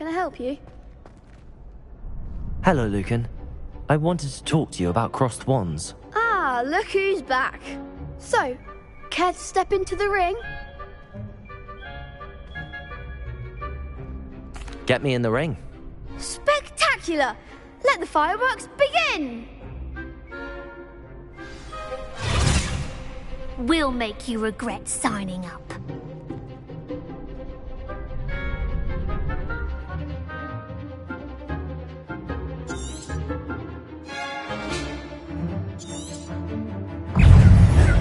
can I help you? Hello, Lucan. I wanted to talk to you about crossed wands. Ah, look who's back. So, care to step into the ring? Get me in the ring. Spectacular! Let the fireworks begin! We'll make you regret signing up.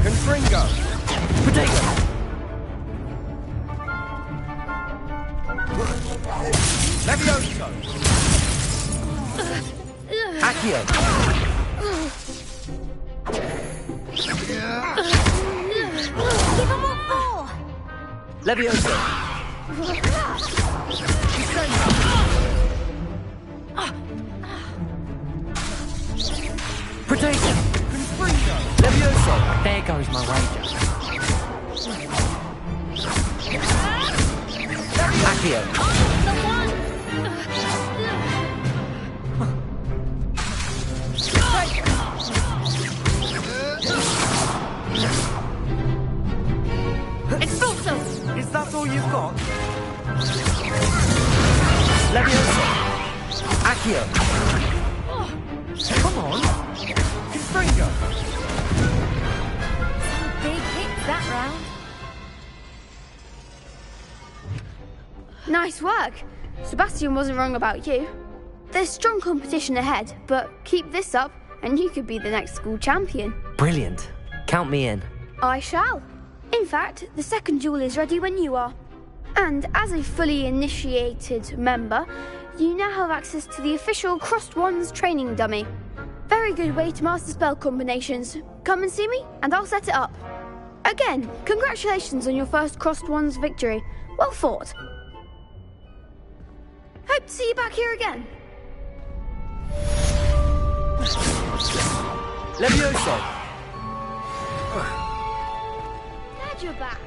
Confringo! Potato! Levioso! Accio! Give 'em all four! Levioso! Potato! Confringo! Levioso! There goes my wager. Accio! Expulso! Is that all you've got? Levioso! Accio! Come on! Confringo! Big hits that round. Nice work. Sebastian wasn't wrong about you. There's strong competition ahead, but keep this up and you could be the next school champion. Brilliant. Count me in. I shall. In fact, the second duel is ready when you are. And as a fully initiated member, you now have access to the official Crossed Wands training dummy. Very good way to master spell combinations. Come and see me, and I'll set it up. Again, congratulations on your first Crossed Wands victory. Well fought. Hope to see you back here again. Levioso! Glad you're back.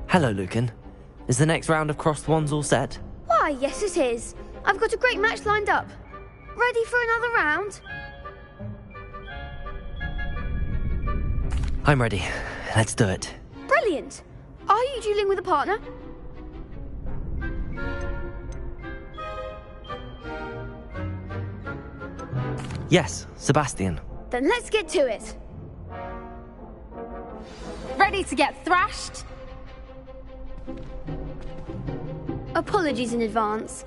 Hello, Lucan. Is the next round of crossed wands all set? Why, yes it is. I've got a great match lined up. Ready for another round? I'm ready. Let's do it. Brilliant. Are you dueling with a partner? Yes, Sebastian. Then let's get to it. Ready to get thrashed? Apologies in advance.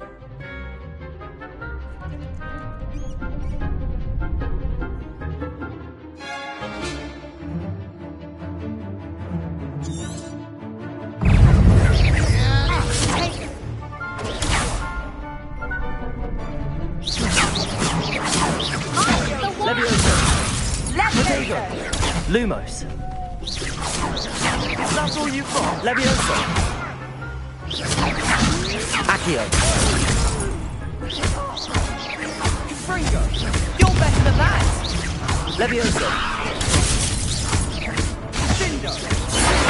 Potato! Lumos! Is that all you've got? Levioso! Accio! Confringo! You're better than that! Levioso! Cindo!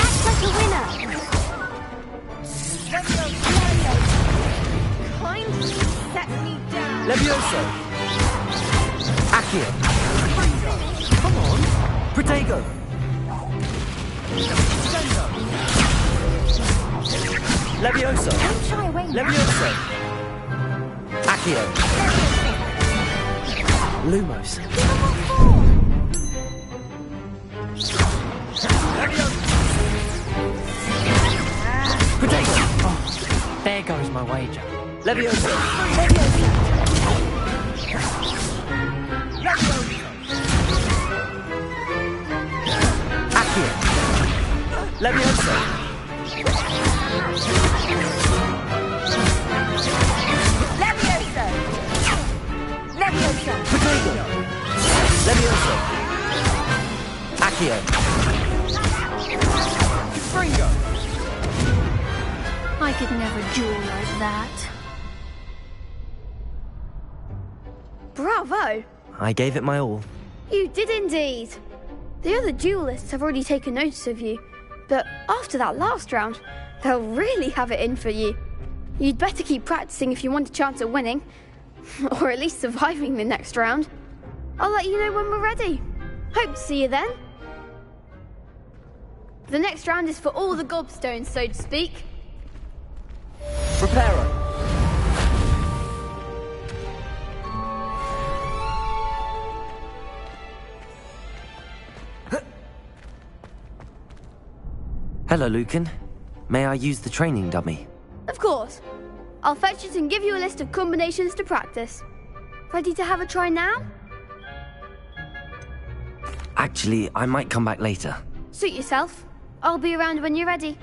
Act like a winner! Kindly set me down. Levioso! Accio! Confringo! Come on! Protego! Cindo! Levioso! Don't shy away now. Levioso! Accio. Lumos. Potato. Oh, there goes my wager. Leviosa. Accio. Leviosa. Leviosa! Potato. Leviosa. Accio. Fringo! I could never duel like that. Bravo! I gave it my all. You did indeed. The other duelists have already taken notice of you, but after that last round, they'll really have it in for you. You'd better keep practicing if you want a chance at winning, or at least surviving the next round. I'll let you know when we're ready. Hope to see you then. The next round is for all the gobstones, so to speak. Preparo. Hello, Lucan. May I use the training dummy? Of course. I'll fetch it and give you a list of combinations to practice. Ready to have a try now? Actually, I might come back later. Suit yourself. I'll be around when you're ready.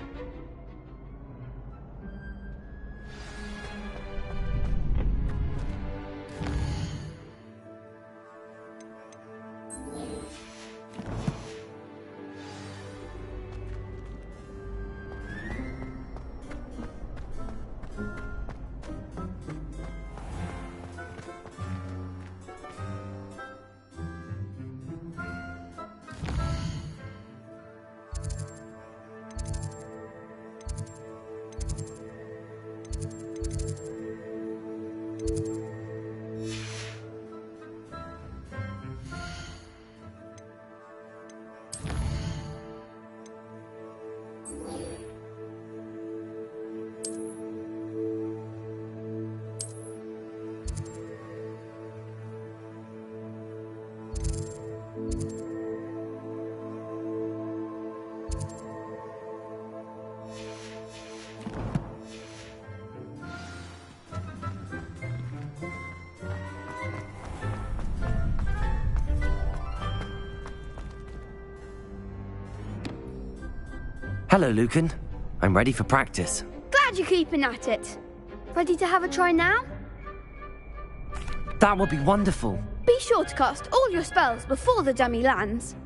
Hello, Lucan. I'm ready for practice. Glad you're keeping at it. Ready to have a try now? That would be wonderful. Be sure to cast all your spells before the dummy lands.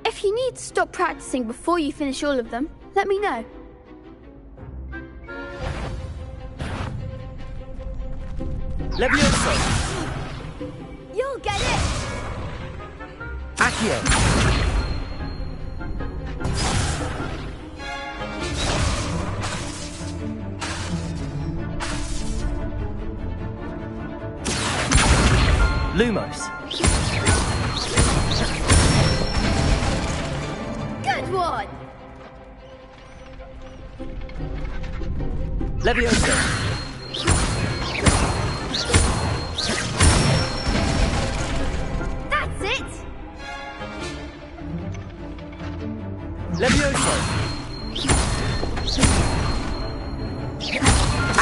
If you need to stop practicing before you finish all of them, let me know. Leviosa. You'll get it! Accio. Lumos. Good one! Leviosa. That's it! Leviosa.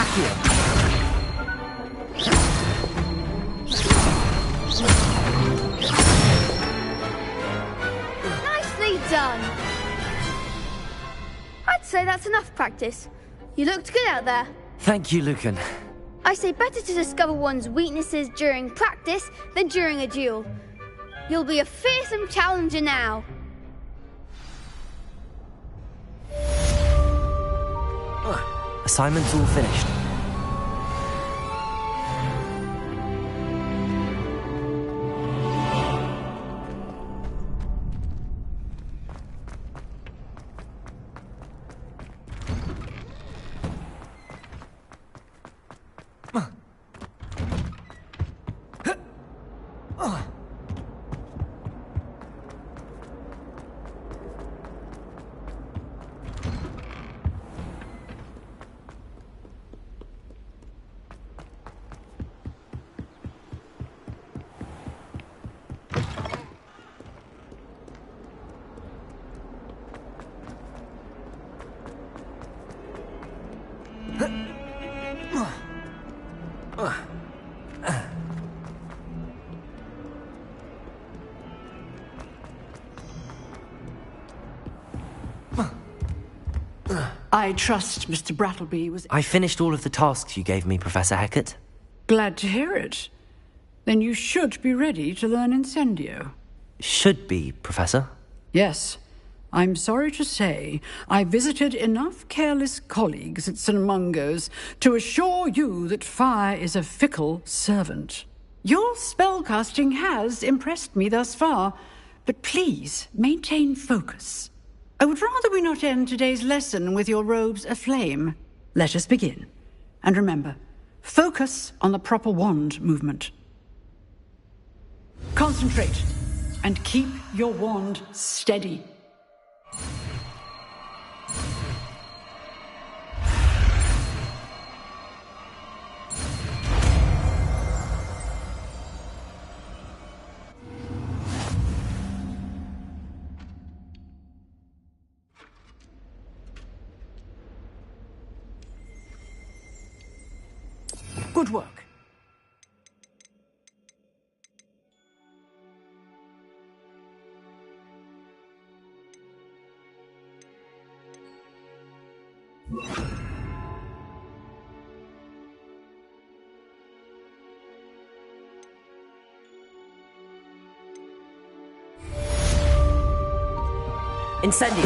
Accio. Nicely done! I'd say that's enough practice. You looked good out there. Thank you, Lucan. I say better to discover one's weaknesses during practice than during a duel. You'll be a fearsome challenger now. Assignment's all finished. I trust Mr. Brattleby was... I finished all of the tasks you gave me, Professor Hecat. Glad to hear it. Then you should be ready to learn Incendio. Should be, Professor. Yes. I'm sorry to say, I visited enough careless colleagues at St. Mungo's to assure you that fire is a fickle servant. Your spellcasting has impressed me thus far, but please maintain focus. I would rather we not end today's lesson with your robes aflame. Let us begin. And remember, focus on the proper wand movement. Concentrate, and keep your wand steady. Good work. Incendio!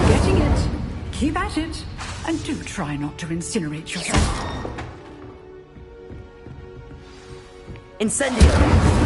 Getting it. Keep at it. And do try not to incinerate yourself. Incendio!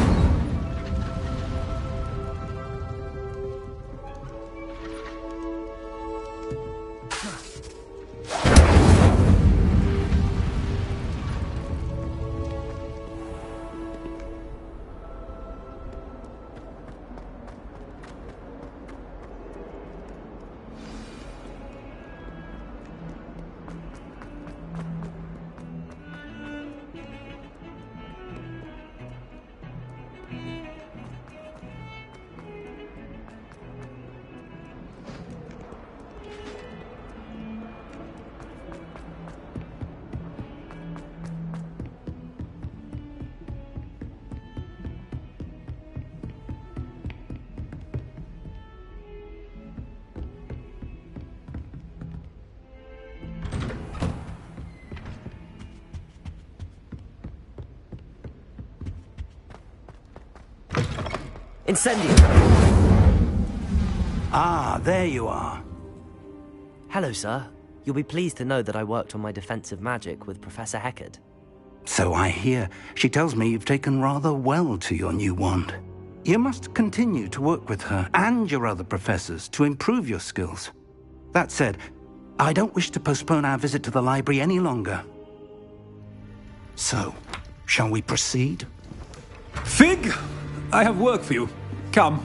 Incendio! Ah, there you are. Hello, sir. You'll be pleased to know that I worked on my defensive magic with Professor Hecat. So I hear. She tells me you've taken rather well to your new wand. You must continue to work with her and your other professors to improve your skills. That said, I don't wish to postpone our visit to the library any longer. So, shall we proceed? Fig! I have work for you. Come.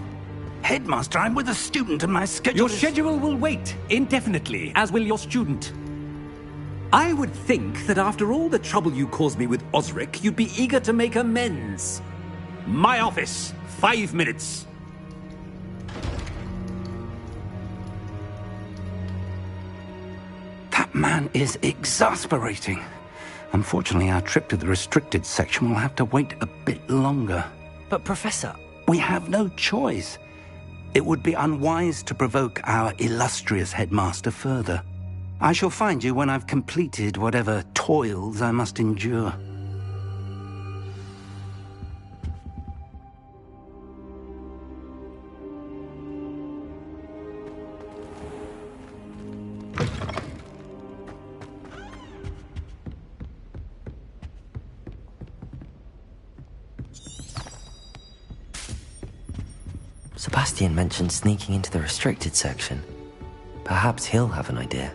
Headmaster, I'm with a student and my schedule Your is... schedule will wait indefinitely, as will your student. I would think that after all the trouble you caused me with Osric, you'd be eager to make amends. My office, 5 minutes. That man is exasperating. Unfortunately, our trip to the restricted section will have to wait a bit longer. But, Professor... We have no choice. It would be unwise to provoke our illustrious headmaster further. I shall find you when I've completed whatever toils I must endure. Sebastian mentioned sneaking into the restricted section. Perhaps he'll have an idea.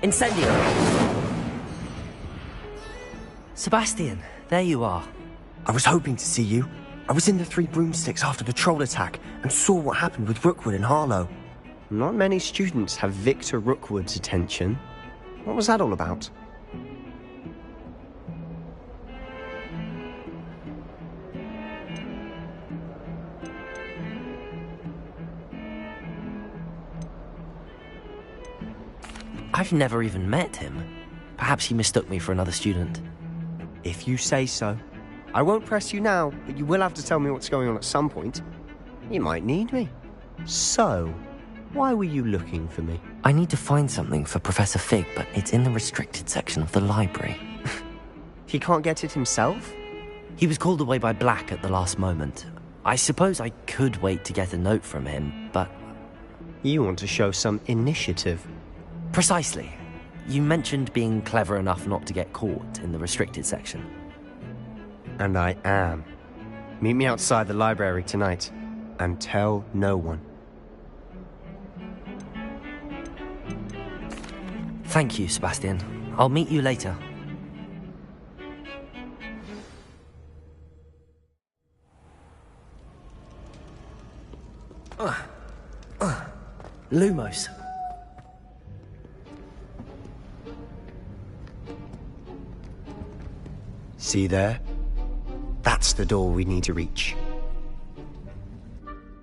Incendio! Sebastian, there you are. I was hoping to see you. I was in the Three Broomsticks after the troll attack and saw what happened with Rookwood and Harlow. Not many students have Victor Rookwood's attention. What was that all about? I've never even met him. Perhaps he mistook me for another student. If you say so. I won't press you now, but you will have to tell me what's going on at some point. You might need me. So, why were you looking for me? I need to find something for Professor Fig, but it's in the restricted section of the library. He can't get it himself? He was called away by Black at the last moment. I suppose I could wait to get a note from him, but... You want to show some initiative. Precisely. You mentioned being clever enough not to get caught in the restricted section. And I am. Meet me outside the library tonight, and tell no one. Thank you, Sebastian. I'll meet you later. Lumos. See there? That's the door we need to reach.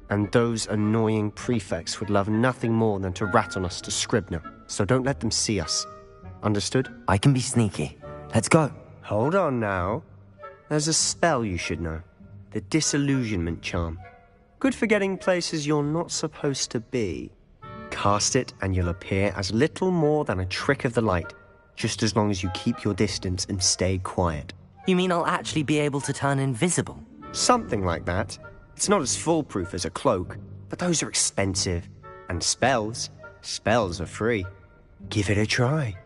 And those annoying prefects would love nothing more than to rat on us to Scribner, so don't let them see us. Understood? I can be sneaky. Let's go. Hold on now. There's a spell you should know. The Disillusionment Charm. Good for getting places you're not supposed to be. Cast it and you'll appear as little more than a trick of the light, just as long as you keep your distance and stay quiet. You mean I'll actually be able to turn invisible? Something like that. It's not as foolproof as a cloak, but those are expensive. And spells are free. Give it a try.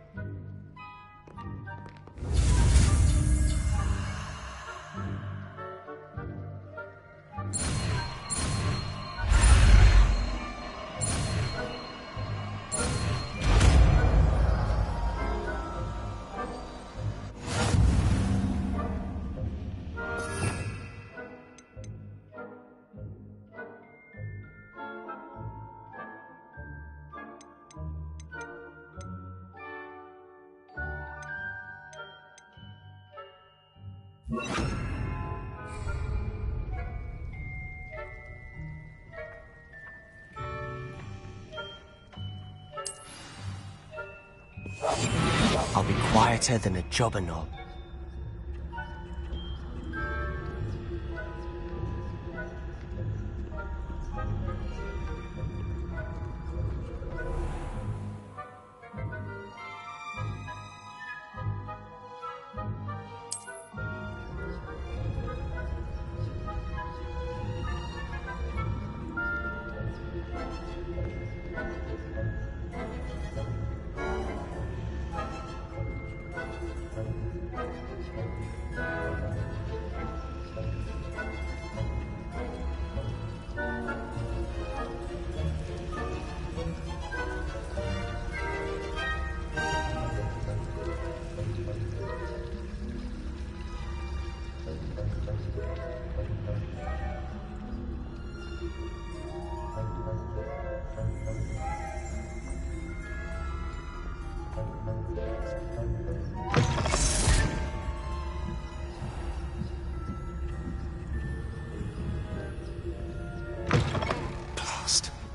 I'll be quieter than a jobberknoll.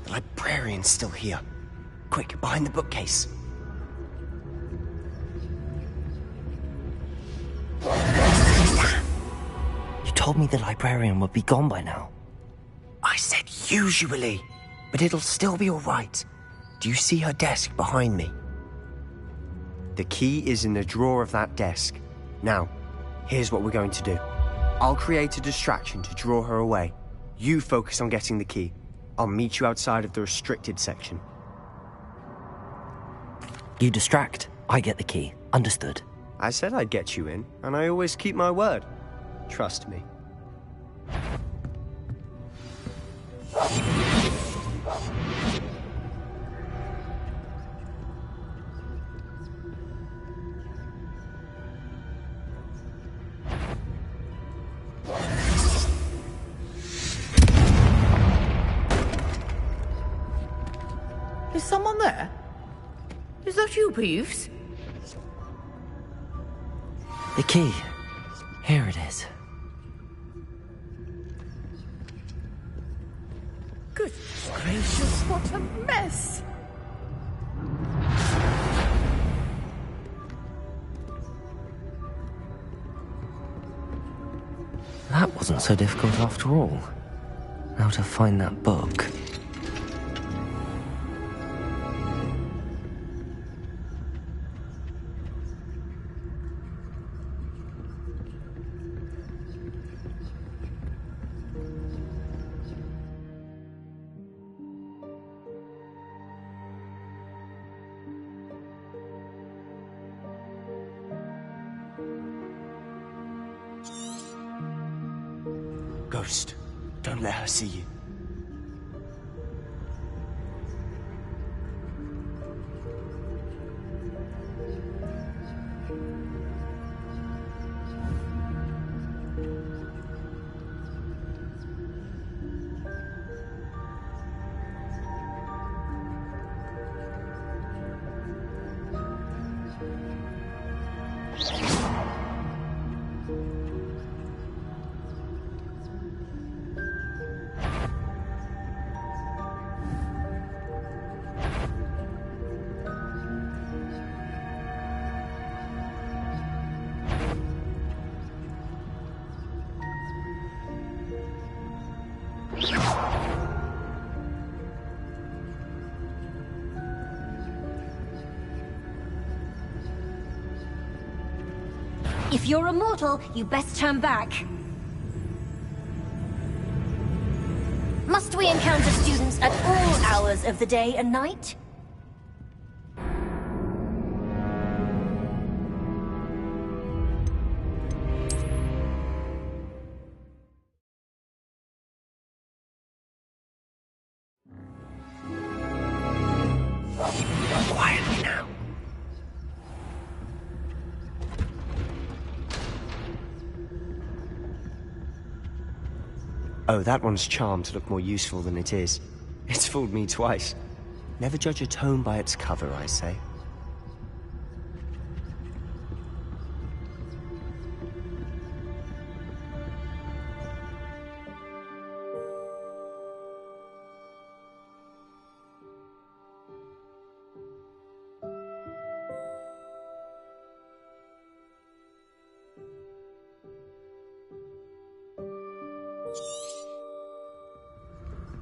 The librarian's still here. Quick, behind the bookcase. You told me the librarian would be gone by now. I said usually, but it'll still be all right. Do you see her desk behind me? The key is in the drawer of that desk. Now, here's what we're going to do. I'll create a distraction to draw her away. You focus on getting the key. I'll meet you outside of the restricted section. You distract, I get the key. Understood. I said I'd get you in, and I always keep my word. Trust me. someone there? Is that you, Peeves? The key. Here it is. Goodness gracious, what a mess! That wasn't so difficult after all. Now to find that book. Ghost, don't let her see you. If you're a mortal, you best turn back. Must we encounter students at all hours of the day and night? Quietly now. Oh, that one's charmed to look more useful than it is. It's fooled me twice. Never judge a tome by its cover, I say.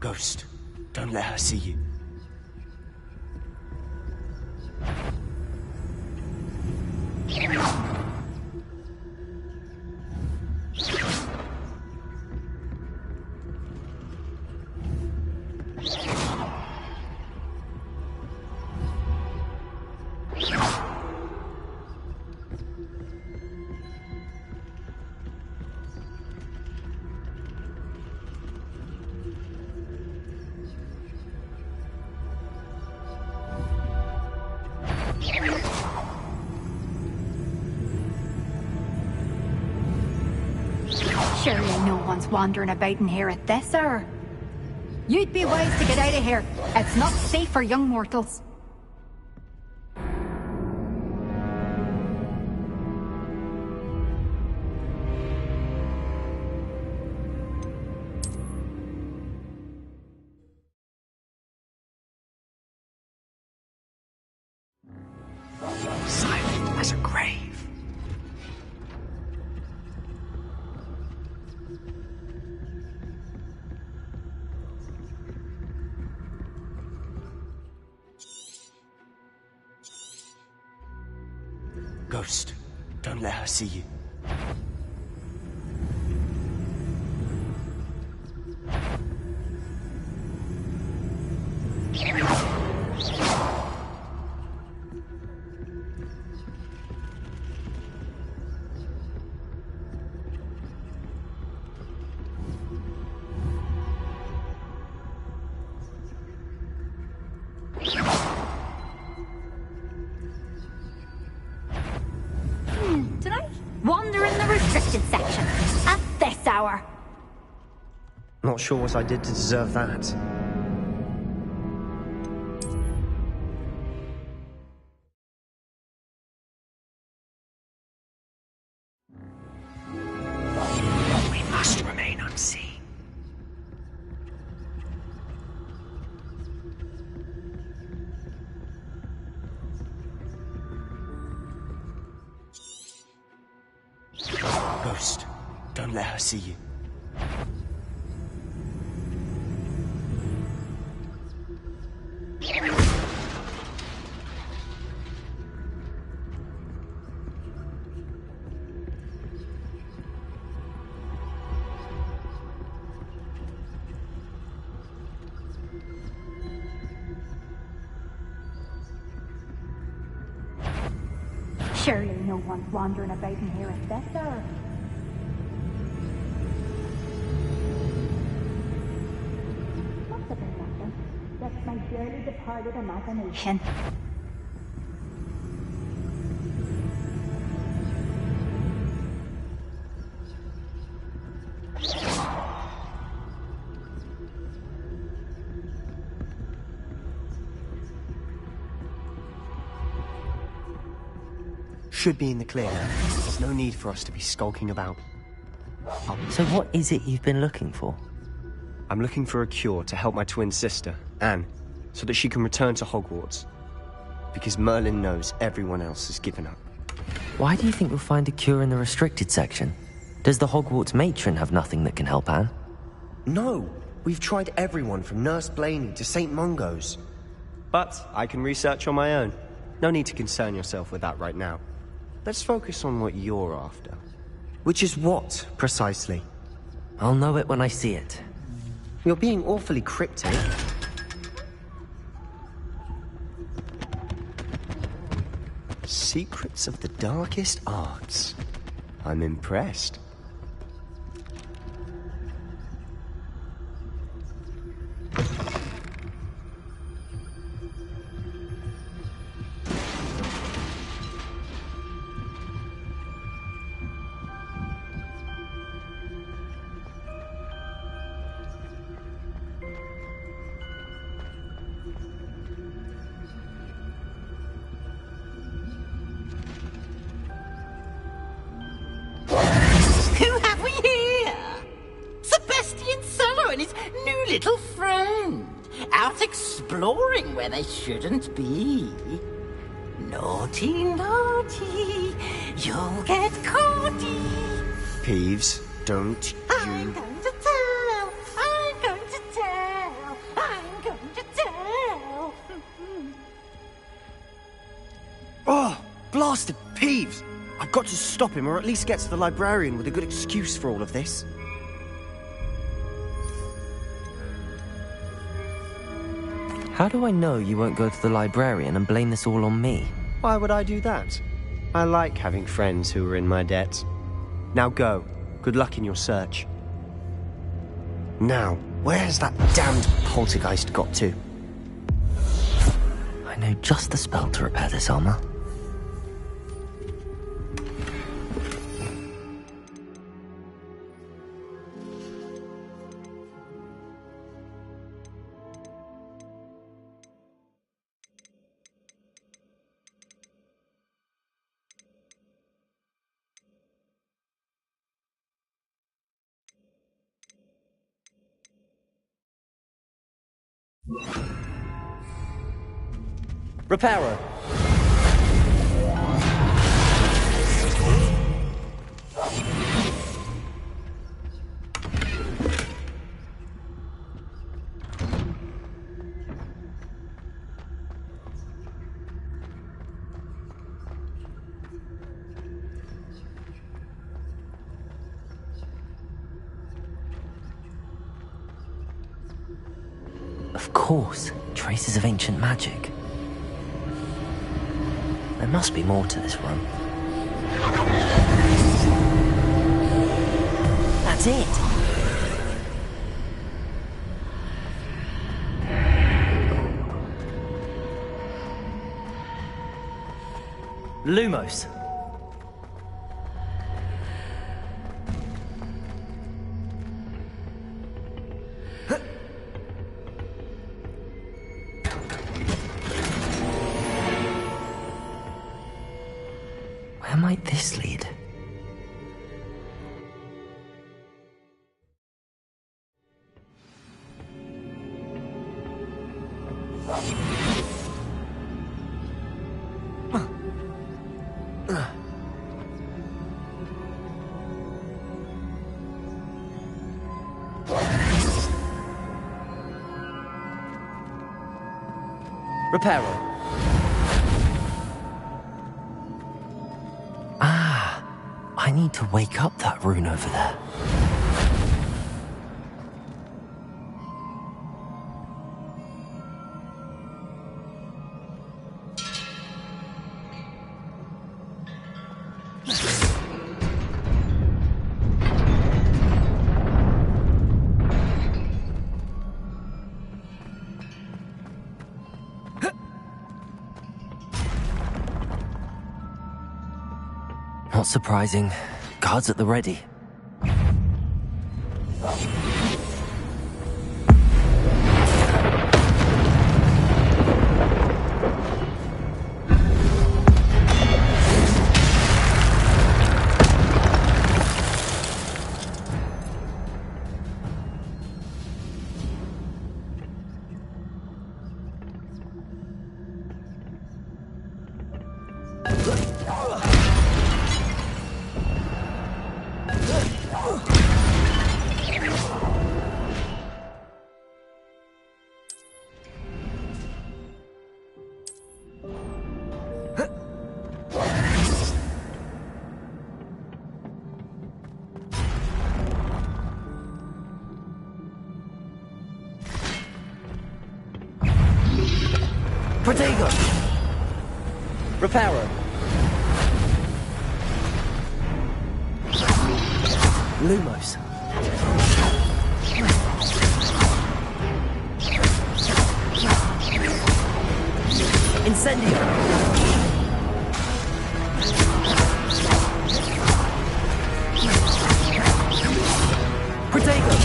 Ghost, don't let her see you. Surely no one's wandering about in here at this hour. You'd be wise to get out of here. It's not safe for young mortals. Silent as a grave. Ghost, don't let her see you. Did I wander in the restricted section at this hour? Not sure what I did to deserve that. Don't let her see you. Surely no one's wandering about in here at this hour. Must have been nothing. Just my dearly departed imagination. Should be in the clear now. There's no need for us to be skulking about. So what is it you've been looking for? I'm looking for a cure to help my twin sister, Anne, so that she can return to Hogwarts. Because Merlin knows everyone else has given up. Why do you think you'll find a cure in the restricted section? Does the Hogwarts matron have nothing that can help Anne? No! We've tried everyone from Nurse Blaney to St. Mungo's. But I can research on my own. No need to concern yourself with that right now. Let's focus on what you're after. Which is what, precisely? I'll know it when I see it. You're being awfully cryptic. Secrets of the darkest arts. I'm impressed. Who have we here? Sebastian Cello and his new little friend. Out exploring where they shouldn't be. Naughty, naughty. You'll get caughty. Peeves, don't you... I'm going to tell. I'm going to tell. I'm going to tell. Oh, blasted Peeves! I've got to stop him, or at least get to the librarian with a good excuse for all of this. How do I know you won't go to the librarian and blame this all on me? Why would I do that? I like having friends who are in my debt. Now go. Good luck in your search. Now, where's that damned poltergeist got to? I know just the spell to repair this armor. Reparo. Of course, traces of ancient magic. There must be more to this room. That's it! Lumos. Where might this lead? Reparo. Ah, I need to wake up that rune over there. Not surprising. Guards at the ready. Protego! Reparo! Lumos! Incendio! Protego!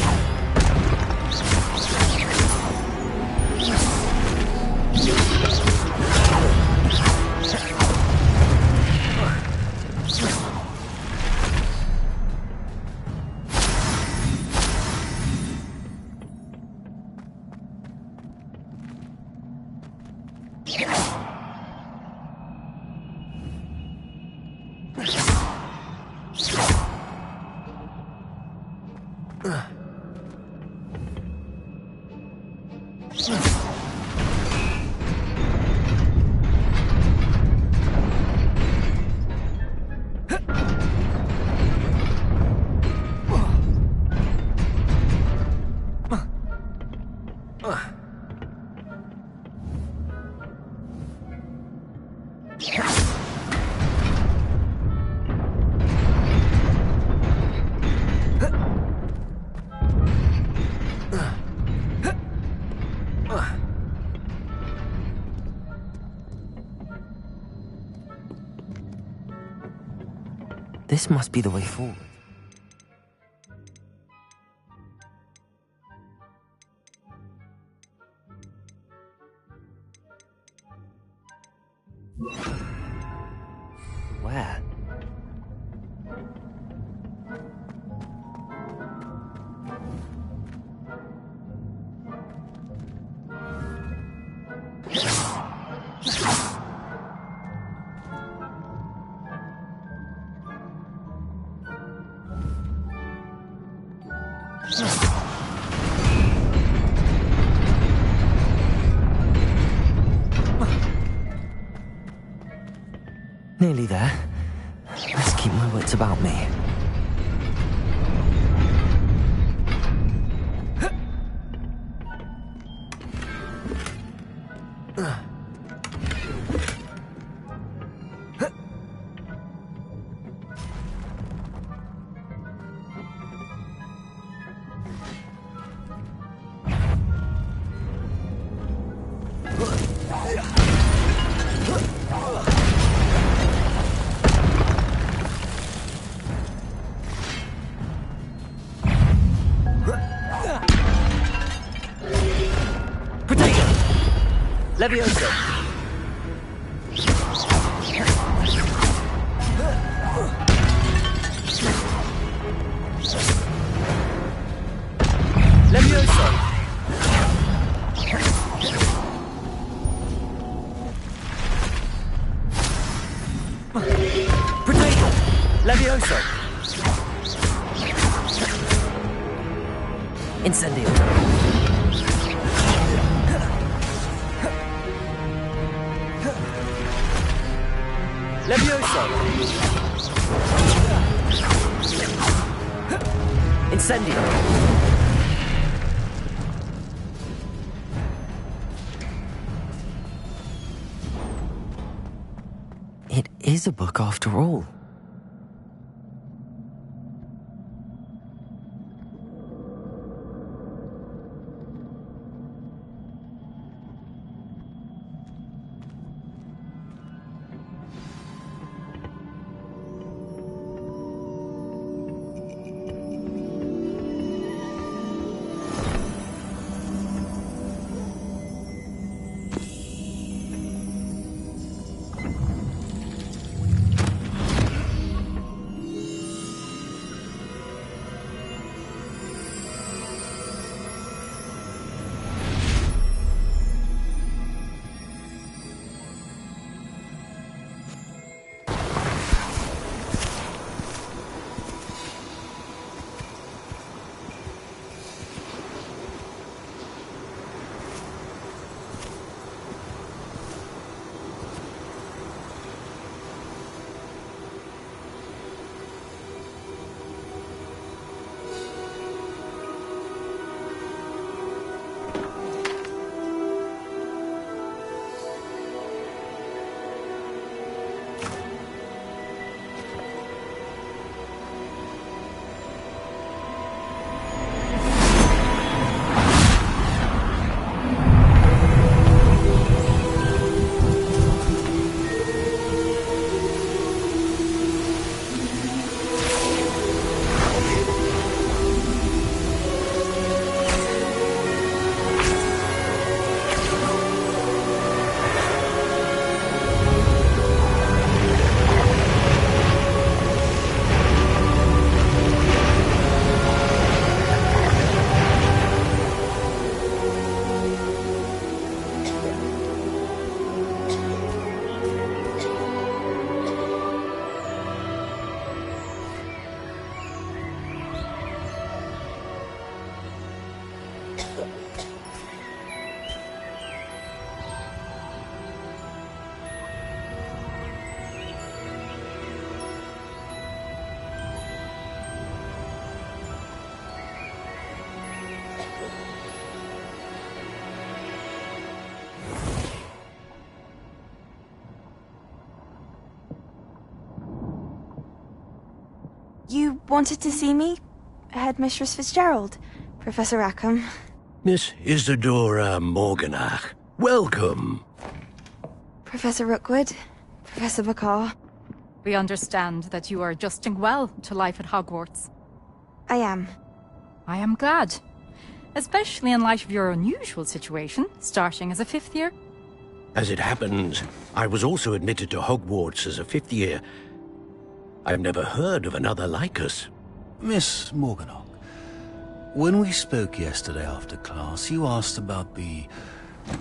This must be the way forward. Where? Nearly there. Let's keep my wits about me. Levioso! Levioso! Protego! Levioso! Incendio. Levioso. Incendio. It is a book after all. You wanted to see me? Headmistress Fitzgerald, Professor Rackham. Miss Isadora Morganach, welcome. Professor Rookwood, Professor Bakar. We understand that you are adjusting well to life at Hogwarts. I am. I am glad. Especially in light of your unusual situation, starting as a 5th year. As it happens, I was also admitted to Hogwarts as a 5th year. I've never heard of another like us. Miss Morganach, when we spoke yesterday after class, you asked about the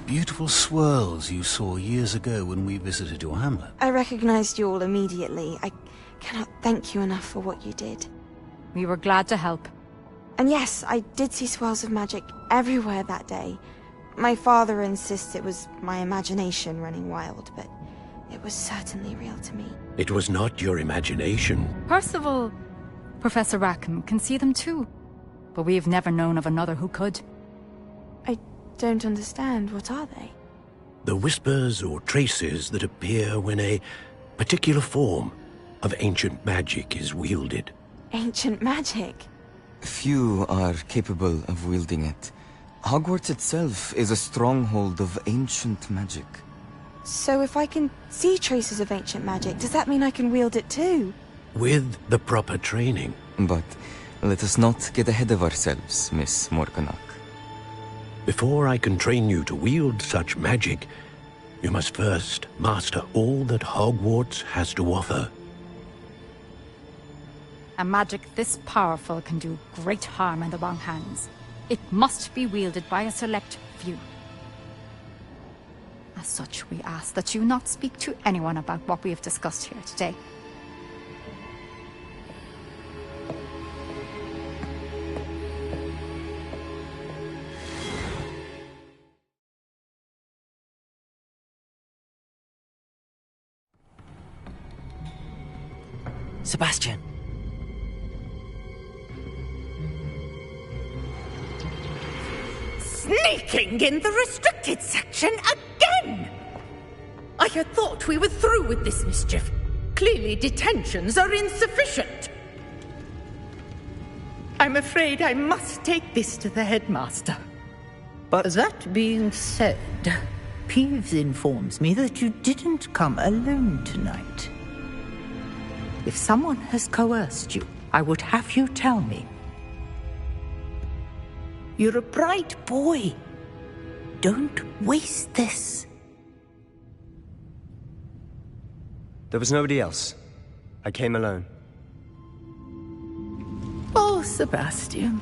beautiful swirls you saw years ago when we visited your hamlet. I recognized you all immediately. I cannot thank you enough for what you did. We were glad to help. And yes, I did see swirls of magic everywhere that day. My father insists it was my imagination running wild, but it was certainly real to me. It was not your imagination. Percival, Professor Rackham can see them too. But we have never known of another who could. I don't understand. What are they? The whispers or traces that appear when a particular form of ancient magic is wielded. Ancient magic? Few are capable of wielding it. Hogwarts itself is a stronghold of ancient magic. So if I can see traces of ancient magic, does that mean I can wield it too? With the proper training. But let us not get ahead of ourselves, Miss Morganach. Before I can train you to wield such magic, you must first master all that Hogwarts has to offer. A magic this powerful can do great harm in the wrong hands. It must be wielded by a select few. As such, we ask that you not speak to anyone about what we have discussed here today. Sebastian. Sneaking in the restricted section again! I had thought we were through with this mischief. Clearly detentions are insufficient. I'm afraid I must take this to the headmaster. But that being said, Peeves informs me that you didn't come alone tonight. If someone has coerced you, I would have you tell me. You're a bright boy. Don't waste this. There was nobody else. I came alone. Oh, Sebastian.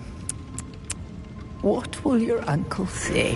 What will your uncle say?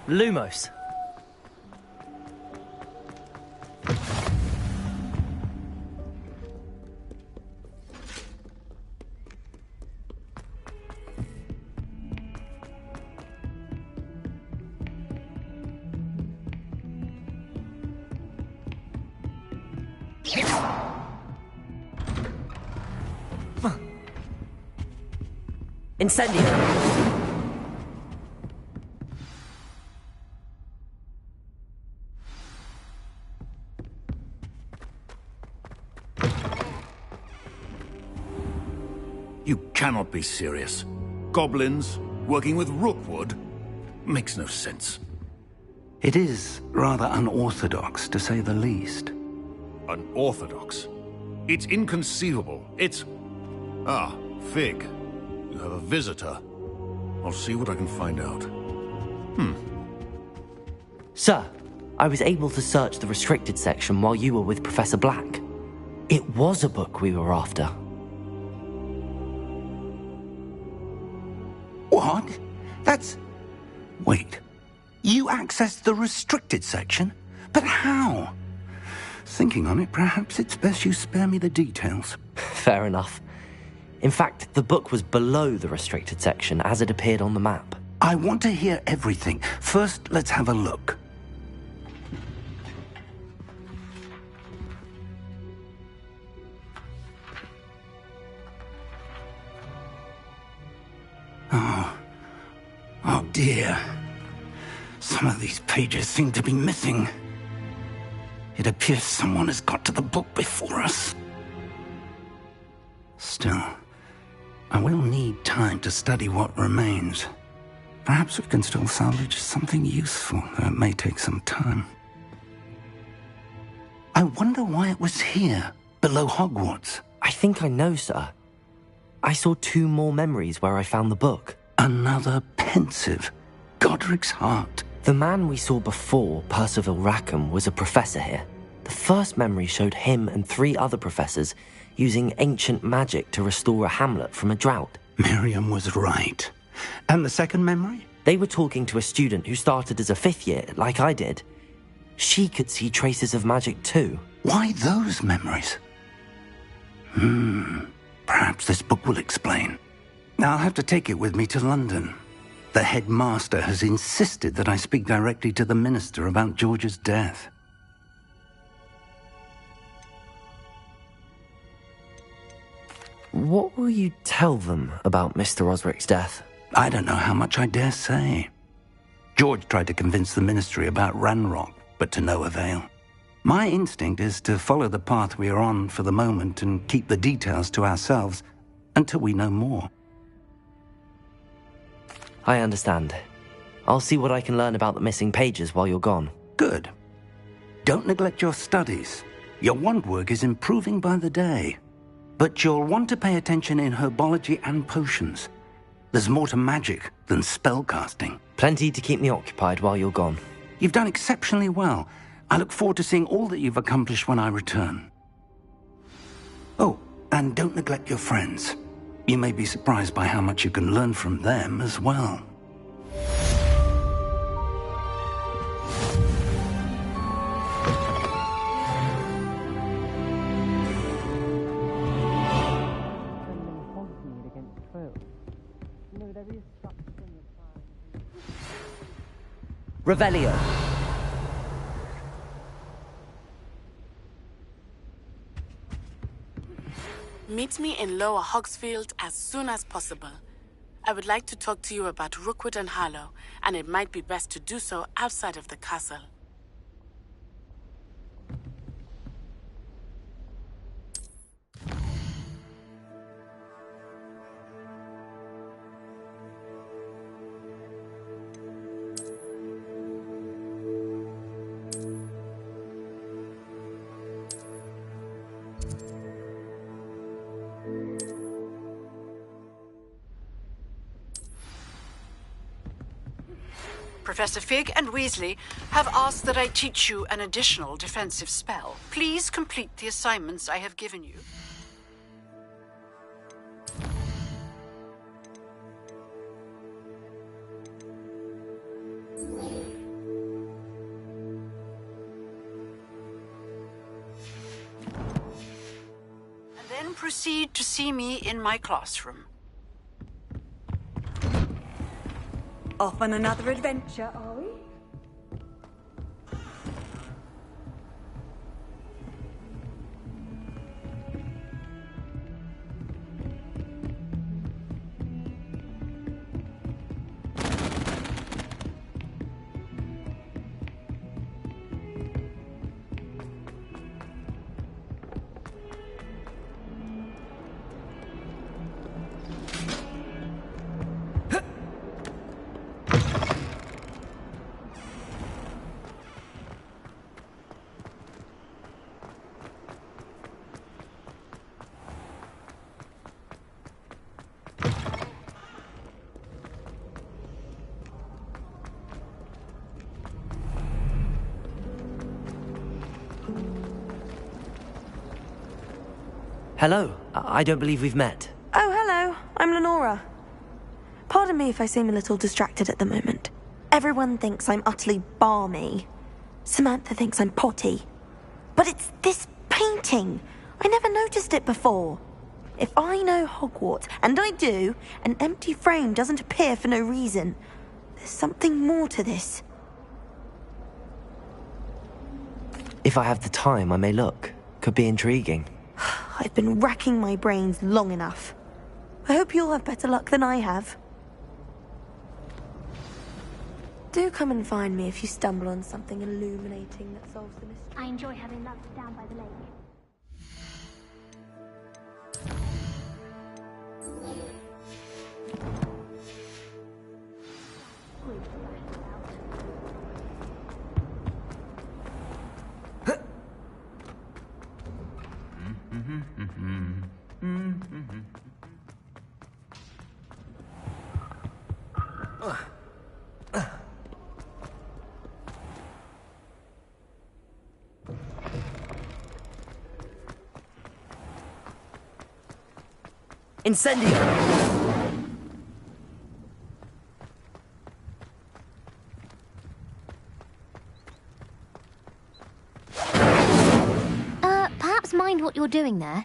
Lumos. Incendio. You cannot be serious. Goblins working with rookwood? Makes no sense. It is rather unorthodox, to say the least. Unorthodox? It's inconceivable. It's... Ah, Fig. You have a visitor. I'll see what I can find out. Sir, I was able to search the restricted section while you were with Professor Black. It was a book we were after. What? That's... Wait. You accessed the restricted section? But how? Thinking on it, perhaps it's best you spare me the details. Fair enough. In fact, the book was below the restricted section as it appeared on the map. I want to hear everything. First, let's have a look. Oh dear. Some of these pages seem to be missing. It appears someone has got to the book before us. Still, I will need time to study what remains. Perhaps we can still salvage something useful, though it may take some time. I wonder why it was here, below Hogwarts. I think I know, sir. I saw 2 more memories where I found the book. Another pensive. Godric's heart. The man we saw before, Percival Rackham, was a professor here. The first memory showed him and 3 other professors using ancient magic to restore a hamlet from a drought. Miriam was right. And the second memory? They were talking to a student who started as a 5th year, like I did. She could see traces of magic too. Why those memories? Perhaps this book will explain. I'll have to take it with me to London. The headmaster has insisted that I speak directly to the minister about George's death. What will you tell them about Mr. Osric's death? I don't know how much I dare say. George tried to convince the ministry about Ranrock, but to no avail. My instinct is to follow the path we are on for the moment and keep the details to ourselves until we know more. I understand. I'll see what I can learn about the missing pages while you're gone. Good. Don't neglect your studies. Your wand work is improving by the day. But you'll want to pay attention in herbology and potions. There's more to magic than spellcasting. Plenty to keep me occupied while you're gone. You've done exceptionally well. I look forward to seeing all that you've accomplished when I return. Oh, and don't neglect your friends. You may be surprised by how much you can learn from them as well. Revelio. Meet me in Lower Hogsfield as soon as possible. I would like to talk to you about Rookwood and Harlow, and it might be best to do so outside of the castle. Professor Fig and Weasley have asked that I teach you an additional defensive spell. Please complete the assignments I have given you. And then proceed to see me in my classroom. Off on another adventure, are we? Hello. I don't believe we've met. Oh, hello. I'm Lenora. Pardon me if I seem a little distracted at the moment. Everyone thinks I'm utterly balmy. Samantha thinks I'm potty. But it's this painting. I never noticed it before. If I know Hogwarts, and I do, an empty frame doesn't appear for no reason. There's something more to this. If I have the time, I may look. Could be intriguing. I've been racking my brains long enough. I hope you'll have better luck than I have. Do come and find me if you stumble on something illuminating that solves the mystery. I enjoy having lunch down by the lake. Incendio! Perhaps mind what you're doing there?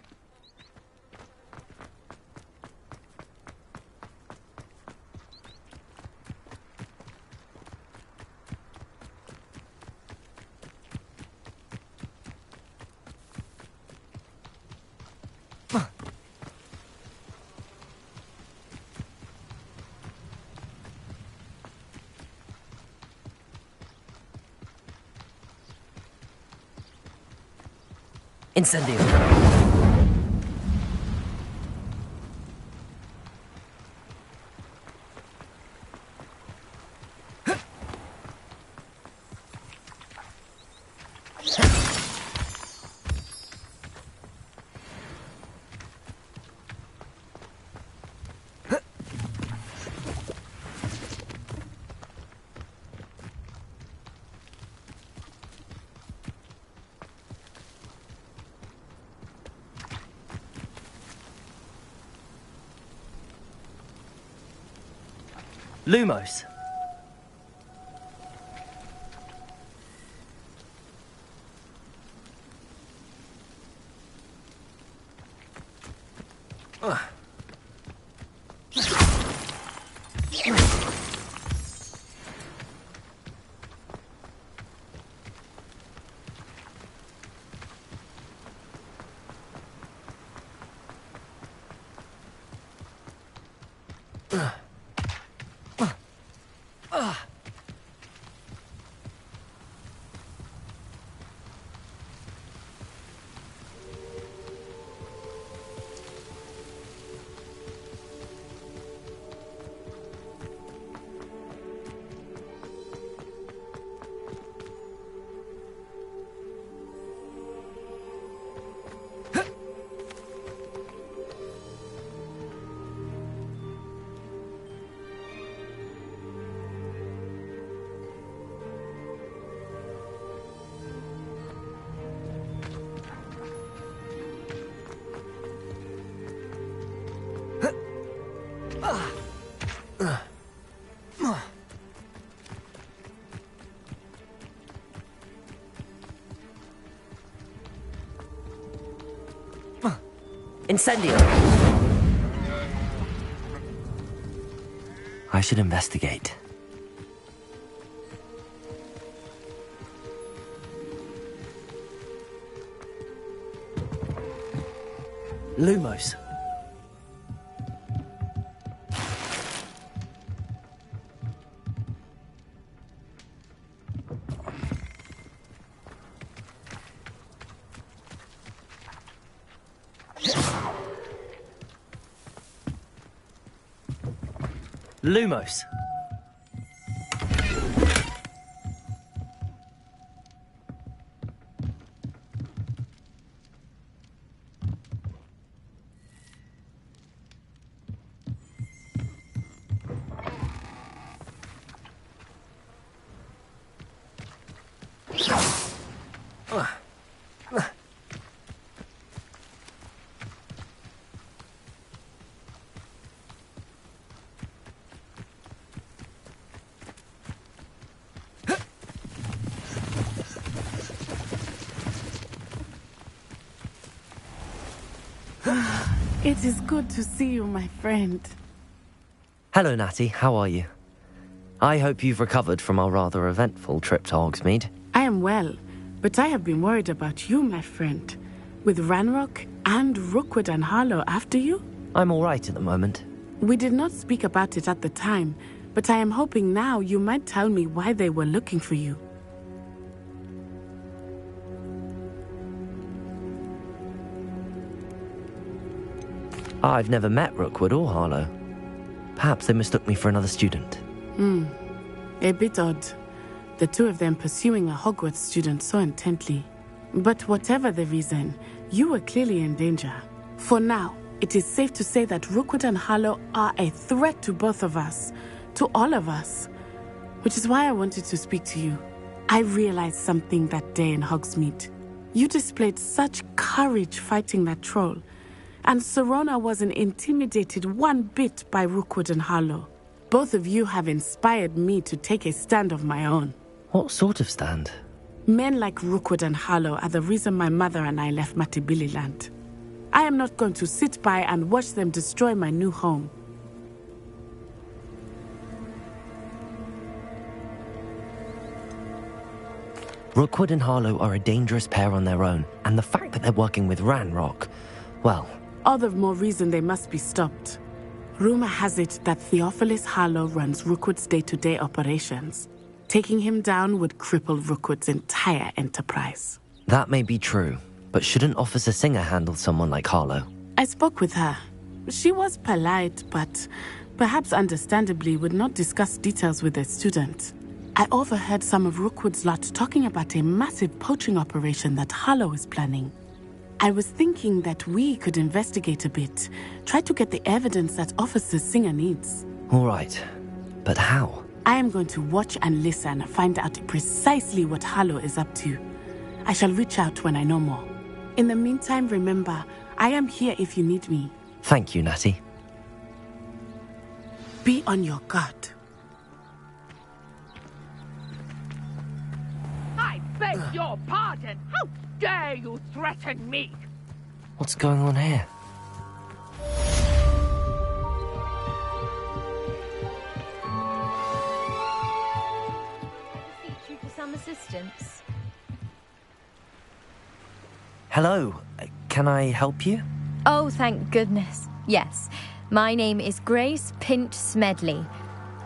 Incendio! Lumos. Incendio! I should investigate. Lumos. Lumos. It is good to see you, my friend. Hello, Natty. How are you? I hope you've recovered from our rather eventful trip to Hogsmeade. I am well, but I have been worried about you, my friend. With Ranrock and Rookwood and Harlow after you? I'm all right at the moment. We did not speak about it at the time, but I am hoping now you might tell me why they were looking for you. I've never met Rookwood or Harlow. Perhaps they mistook me for another student. A bit odd. The two of them pursuing a Hogwarts student so intently. But whatever the reason, you were clearly in danger. For now, it is safe to say that Rookwood and Harlow are a threat to both of us. To all of us. Which is why I wanted to speak to you. I realized something that day in Hogsmeade. You displayed such courage fighting that troll. And Serona wasn't intimidated one bit by Rookwood and Harlow. Both of you have inspired me to take a stand of my own. What sort of stand? Men like Rookwood and Harlow are the reason my mother and I left Matibili land. I am not going to sit by and watch them destroy my new home. Rookwood and Harlow are a dangerous pair on their own, and the fact that they're working with Ranrock, well... All the more reason they must be stopped. Rumor has it that Theophilus Harlow runs Rookwood's day-to-day operations. Taking him down would cripple Rookwood's entire enterprise. That may be true, but shouldn't Officer Singer handle someone like Harlow? I spoke with her. She was polite, but perhaps understandably would not discuss details with a student. I overheard some of Rookwood's lot talking about a massive poaching operation that Harlow is planning. I was thinking that we could investigate a bit, try to get the evidence that Officer Singer needs. All right, but how? I am going to watch and listen, find out precisely what Harlow is up to. I shall reach out when I know more. In the meantime, remember, I am here if you need me. Thank you, Natty. Be on your guard. dare you threaten me? What's going on here? You for some assistance. Hello, can I help you? Oh, thank goodness. Yes. My name is Grace Pinch Smedley.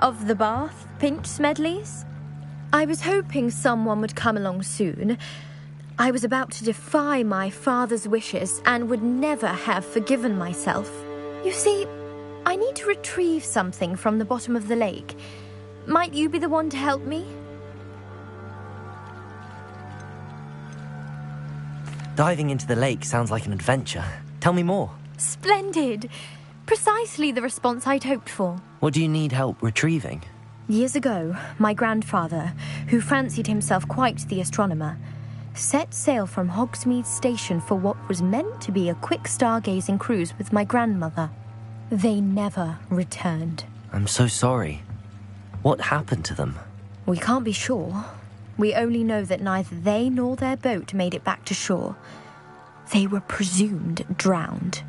Of the Bath Pinch Smedleys? I was hoping someone would come along soon. I was about to defy my father's wishes and would never have forgiven myself. You see, I need to retrieve something from the bottom of the lake. Might you be the one to help me? Diving into the lake sounds like an adventure. Tell me more. Splendid! Precisely the response I'd hoped for. What do you need help retrieving? Years ago, my grandfather, who fancied himself quite the astronomer, set sail from Hogsmeade Station for what was meant to be a quick stargazing cruise with my grandmother. They never returned. I'm so sorry. What happened to them? We can't be sure. We only know that neither they nor their boat made it back to shore. They were presumed drowned.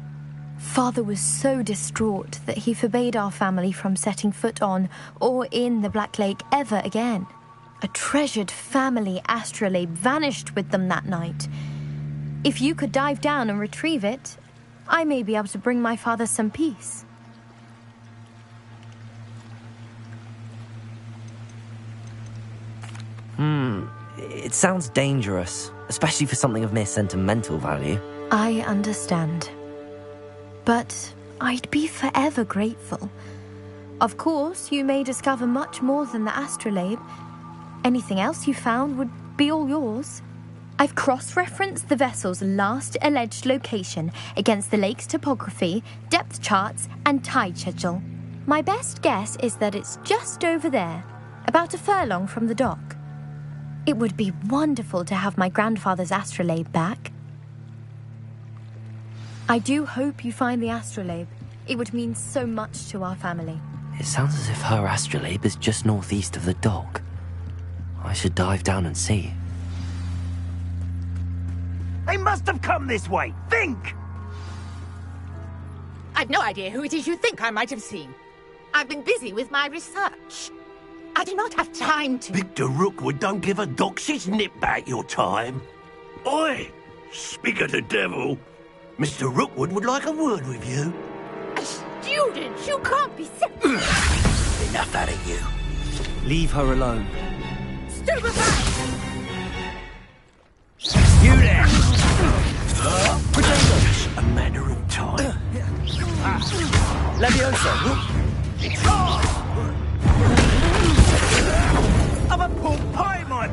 Father was so distraught that he forbade our family from setting foot on or in the Black Lake ever again. A treasured family astrolabe vanished with them that night. If you could dive down and retrieve it, I may be able to bring my father some peace. It sounds dangerous, especially for something of mere sentimental value. I understand. But I'd be forever grateful. Of course, you may discover much more than the astrolabe. Anything else you found would be all yours. I've cross-referenced the vessel's last alleged location against the lake's topography, depth charts, and tide schedule. My best guess is that it's just over there, about a furlong from the dock. It would be wonderful to have my grandfather's astrolabe back. I do hope you find the astrolabe. It would mean so much to our family. It sounds as if her astrolabe is just northeast of the dock. I should dive down and see. They must have come this way. Think! I've no idea who it is you think I might have seen. I've been busy with my research. I do not have time to... Victor Rookwood don't give a doxy's nip back your time. Oi! Speak of the devil. Mr. Rookwood would like a word with you. A student? You can't be sick. Enough out of you. Leave her alone. Stupefy! You there! Just a matter of time. Leviosa! I'm a pork pie, man!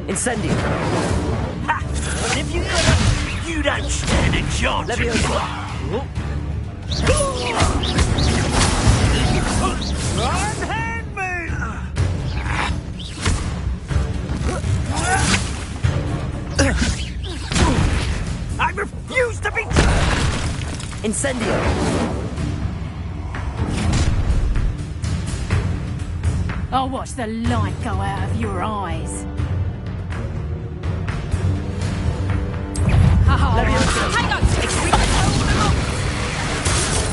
Incendio! Ha! And if you could, you don't stand a chance. Leviosa! Unhand me! I refuse to be... Incendio! I'll watch the light go out of your eyes. Hang on!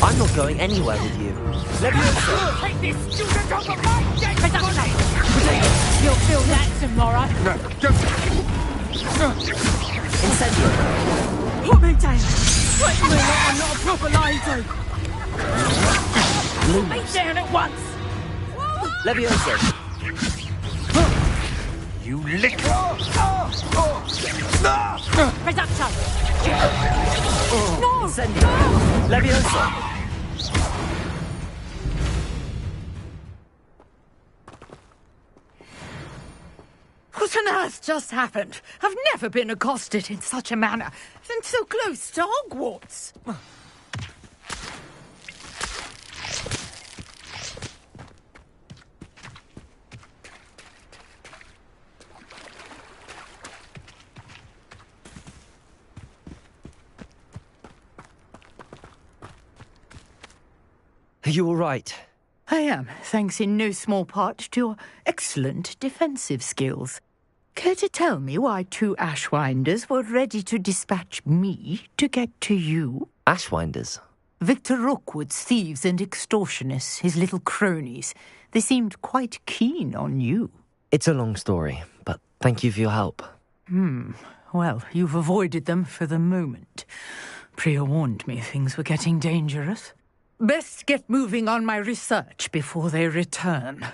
I'm not going anywhere with you. Leviosa! Take this student over my dead body! You'll feel that tomorrow. Incendio! Put me down. Wait me like I'm not a proper lady. Put me down at once. Leviosa! You little... Reduction. No! Incendio! Leviosa! What on earth just happened? I've never been accosted in such a manner, and so close to Hogwarts. Are you all right? I am, thanks in no small part to your excellent defensive skills. Care to tell me why 2 Ashwinders were ready to dispatch me to get to you? Ashwinders? Victor Rookwood's thieves and extortionists, his little cronies. They seemed quite keen on you. It's a long story, but thank you for your help. Well, you've avoided them for the moment. Priya warned me things were getting dangerous. Best get moving on my research before they return.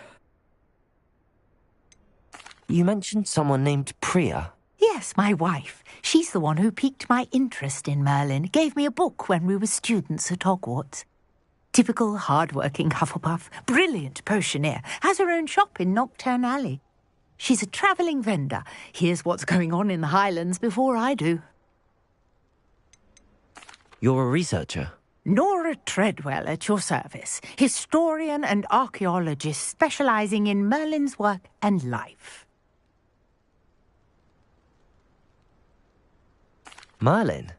You mentioned someone named Priya. Yes, my wife. She's the one who piqued my interest in Merlin. Gave me a book when we were students at Hogwarts. Typical hard-working Hufflepuff. Brilliant potioneer. Has her own shop in Knockturn Alley. She's a travelling vendor. Hears what's going on in the Highlands before I do. You're a researcher? Nora Treadwell at your service. Historian and archaeologist specialising in Merlin's work and life. Merlin?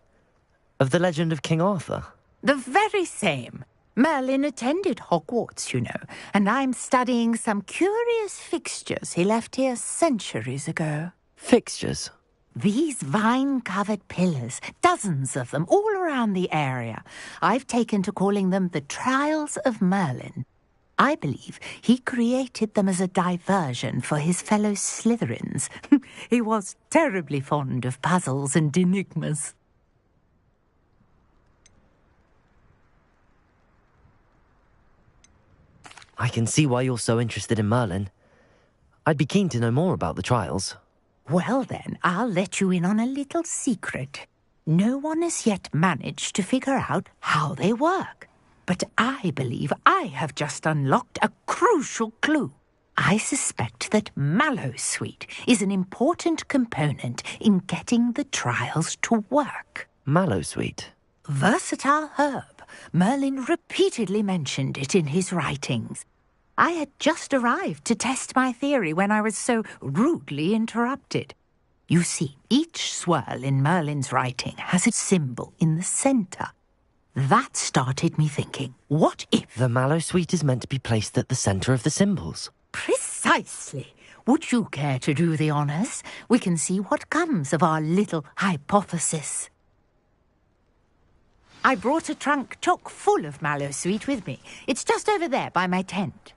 Of the legend of King Arthur? The very same. Merlin attended Hogwarts, you know, and I'm studying some curious fixtures he left here centuries ago. Fixtures? These vine-covered pillars, dozens of them, all around the area. I've taken to calling them the Trials of Merlin. I believe he created them as a diversion for his fellow Slytherins. He was terribly fond of puzzles and enigmas. I can see why you're so interested in Merlin. I'd be keen to know more about the trials. Well then, I'll let you in on a little secret. No one has yet managed to figure out how they work. But I believe I have just unlocked a crucial clue. I suspect that Mallowsweet is an important component in getting the trials to work. Mallowsweet? Versatile herb. Merlin repeatedly mentioned it in his writings. I had just arrived to test my theory when I was so rudely interrupted. You see, each swirl in Merlin's writing has a symbol in the centre. That started me thinking, what if... The Mallowsweet is meant to be placed at the centre of the symbols. Precisely. Would you care to do the honours? We can see what comes of our little hypothesis. I brought a trunk chock full of Mallowsweet with me. It's just over there by my tent.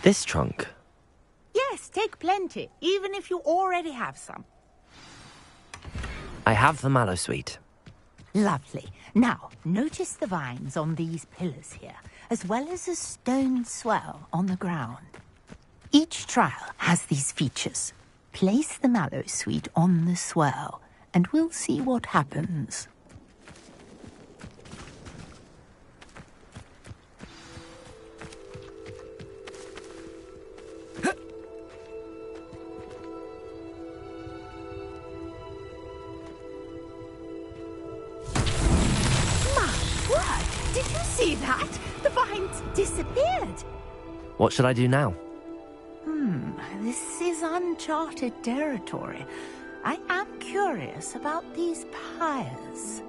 This trunk? Yes, take plenty, even if you already have some. I have the Mallowsweet. Lovely. Now, notice the vines on these pillars here, as well as a stone swell on the ground. Each trial has these features. Place the Mallowsweet on the swell, and we'll see what happens. See that? The vines disappeared. What should I do now? This is uncharted territory. I am curious about these pyres.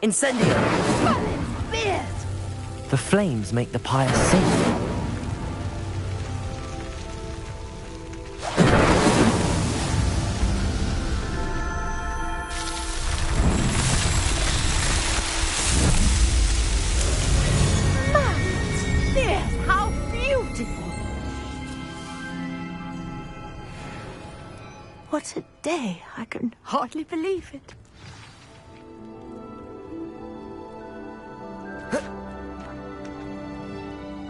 Incendio! The flames make the pyre sing. How beautiful! What a day! I can hardly believe it.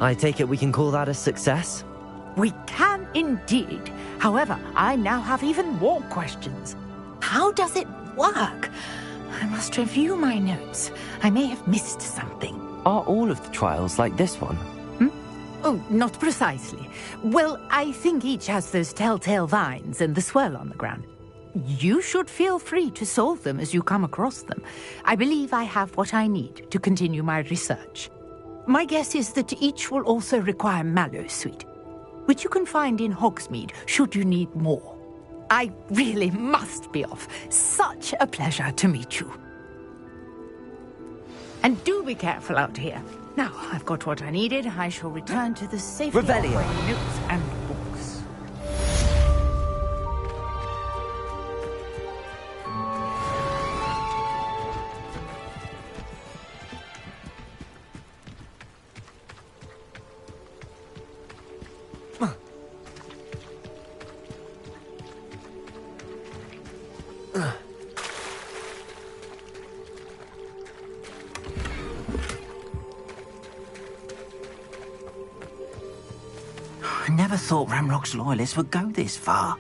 I take it we can call that a success? We can indeed. However, I now have even more questions. How does it work? I must review my notes. I may have missed something. Are all of the trials like this one? Oh, not precisely. Well, I think each has those telltale vines and the swirl on the ground. You should feel free to solve them as you come across them. I believe I have what I need to continue my research. My guess is that each will also require mallow sweet, which you can find in Hogsmeade should you need more. I really must be off. Such a pleasure to meet you. And do be careful out here. Now, I've got what I needed. I shall return to the safety of Revelio. my notes and books. I never thought Ramrock's loyalists would go this far.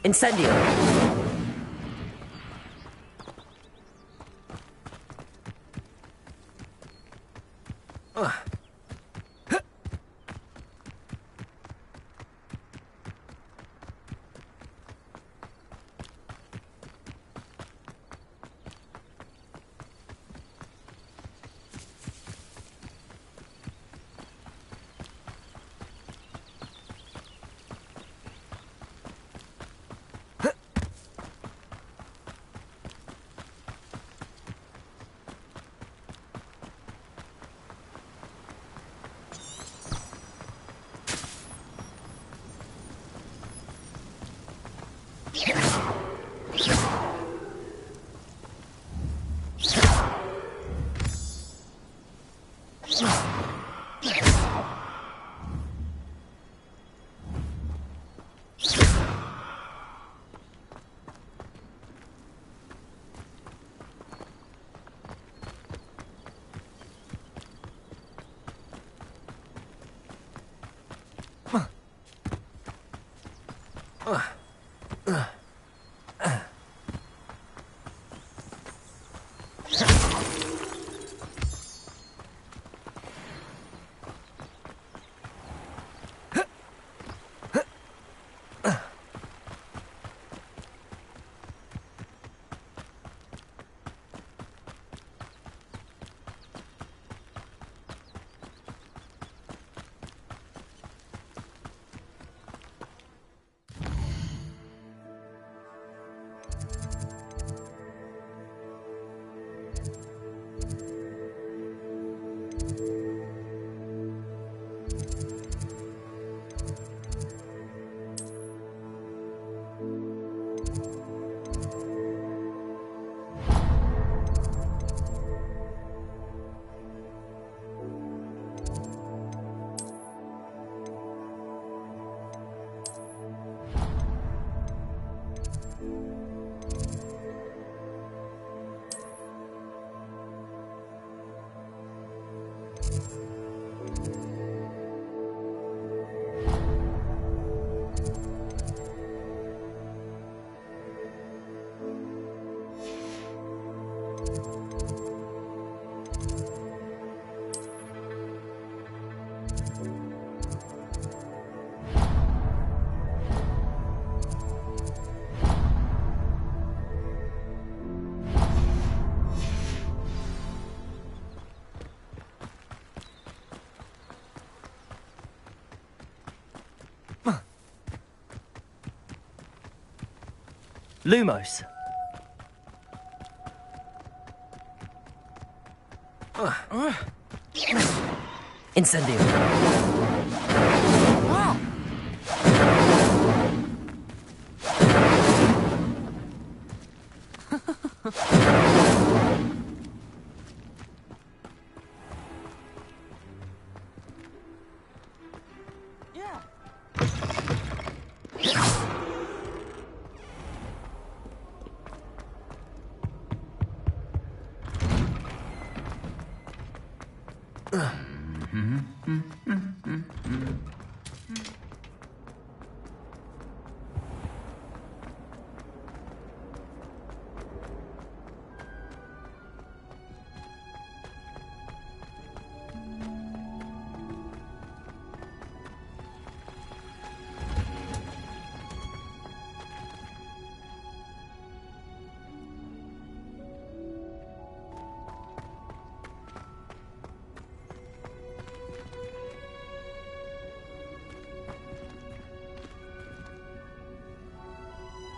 Incendio! Lumos. Incendio.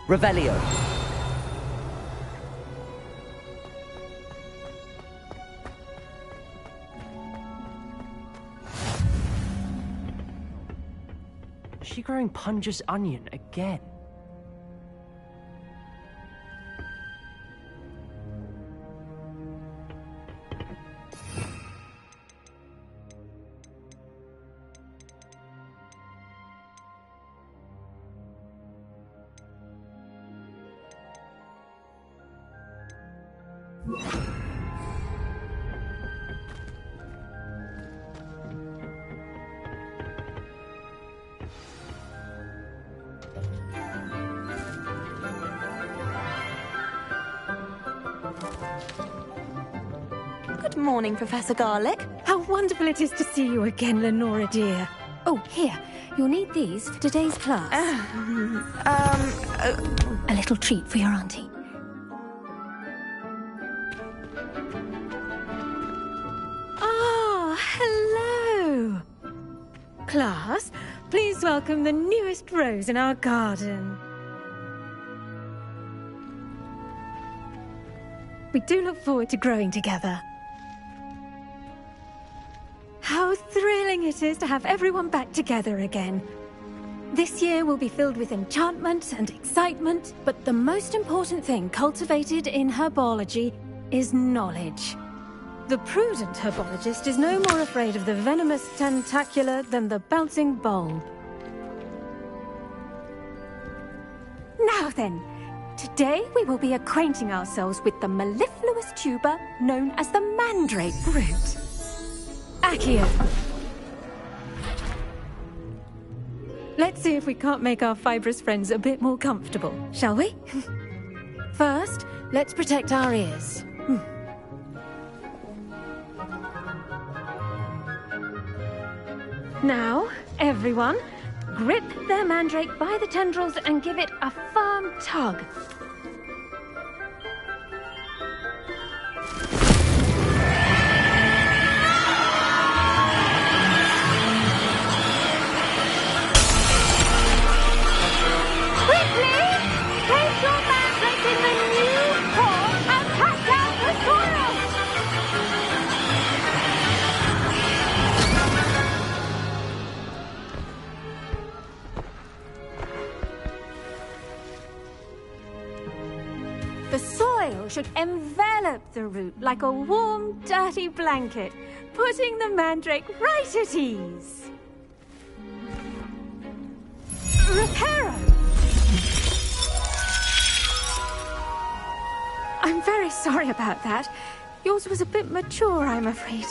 Revelio. Is she growing Punja's onion again? Good morning, Professor Garlic. How wonderful it is to see you again, Lenora dear. Oh, here. You'll need these for today's class. A little treat for your auntie. Ah, hello. Class, please welcome the newest rose in our garden. We do look forward to growing together. How thrilling it is to have everyone back together again. This year will be filled with enchantment and excitement, but the most important thing cultivated in herbology is knowledge. The prudent herbologist is no more afraid of the venomous tentacular than the bouncing bulb. Now then, today we will be acquainting ourselves with the mellifluous tuber known as the mandrake root. Accio. Let's see if we can't make our fibrous friends a bit more comfortable, shall we? First, let's protect our ears. Now, everyone, grip their mandrake by the tendrils and give it a firm tug. The soil should envelop the root like a warm, dirty blanket, putting the mandrake right at ease. Reparo! I'm very sorry about that. Yours was a bit mature, I'm afraid.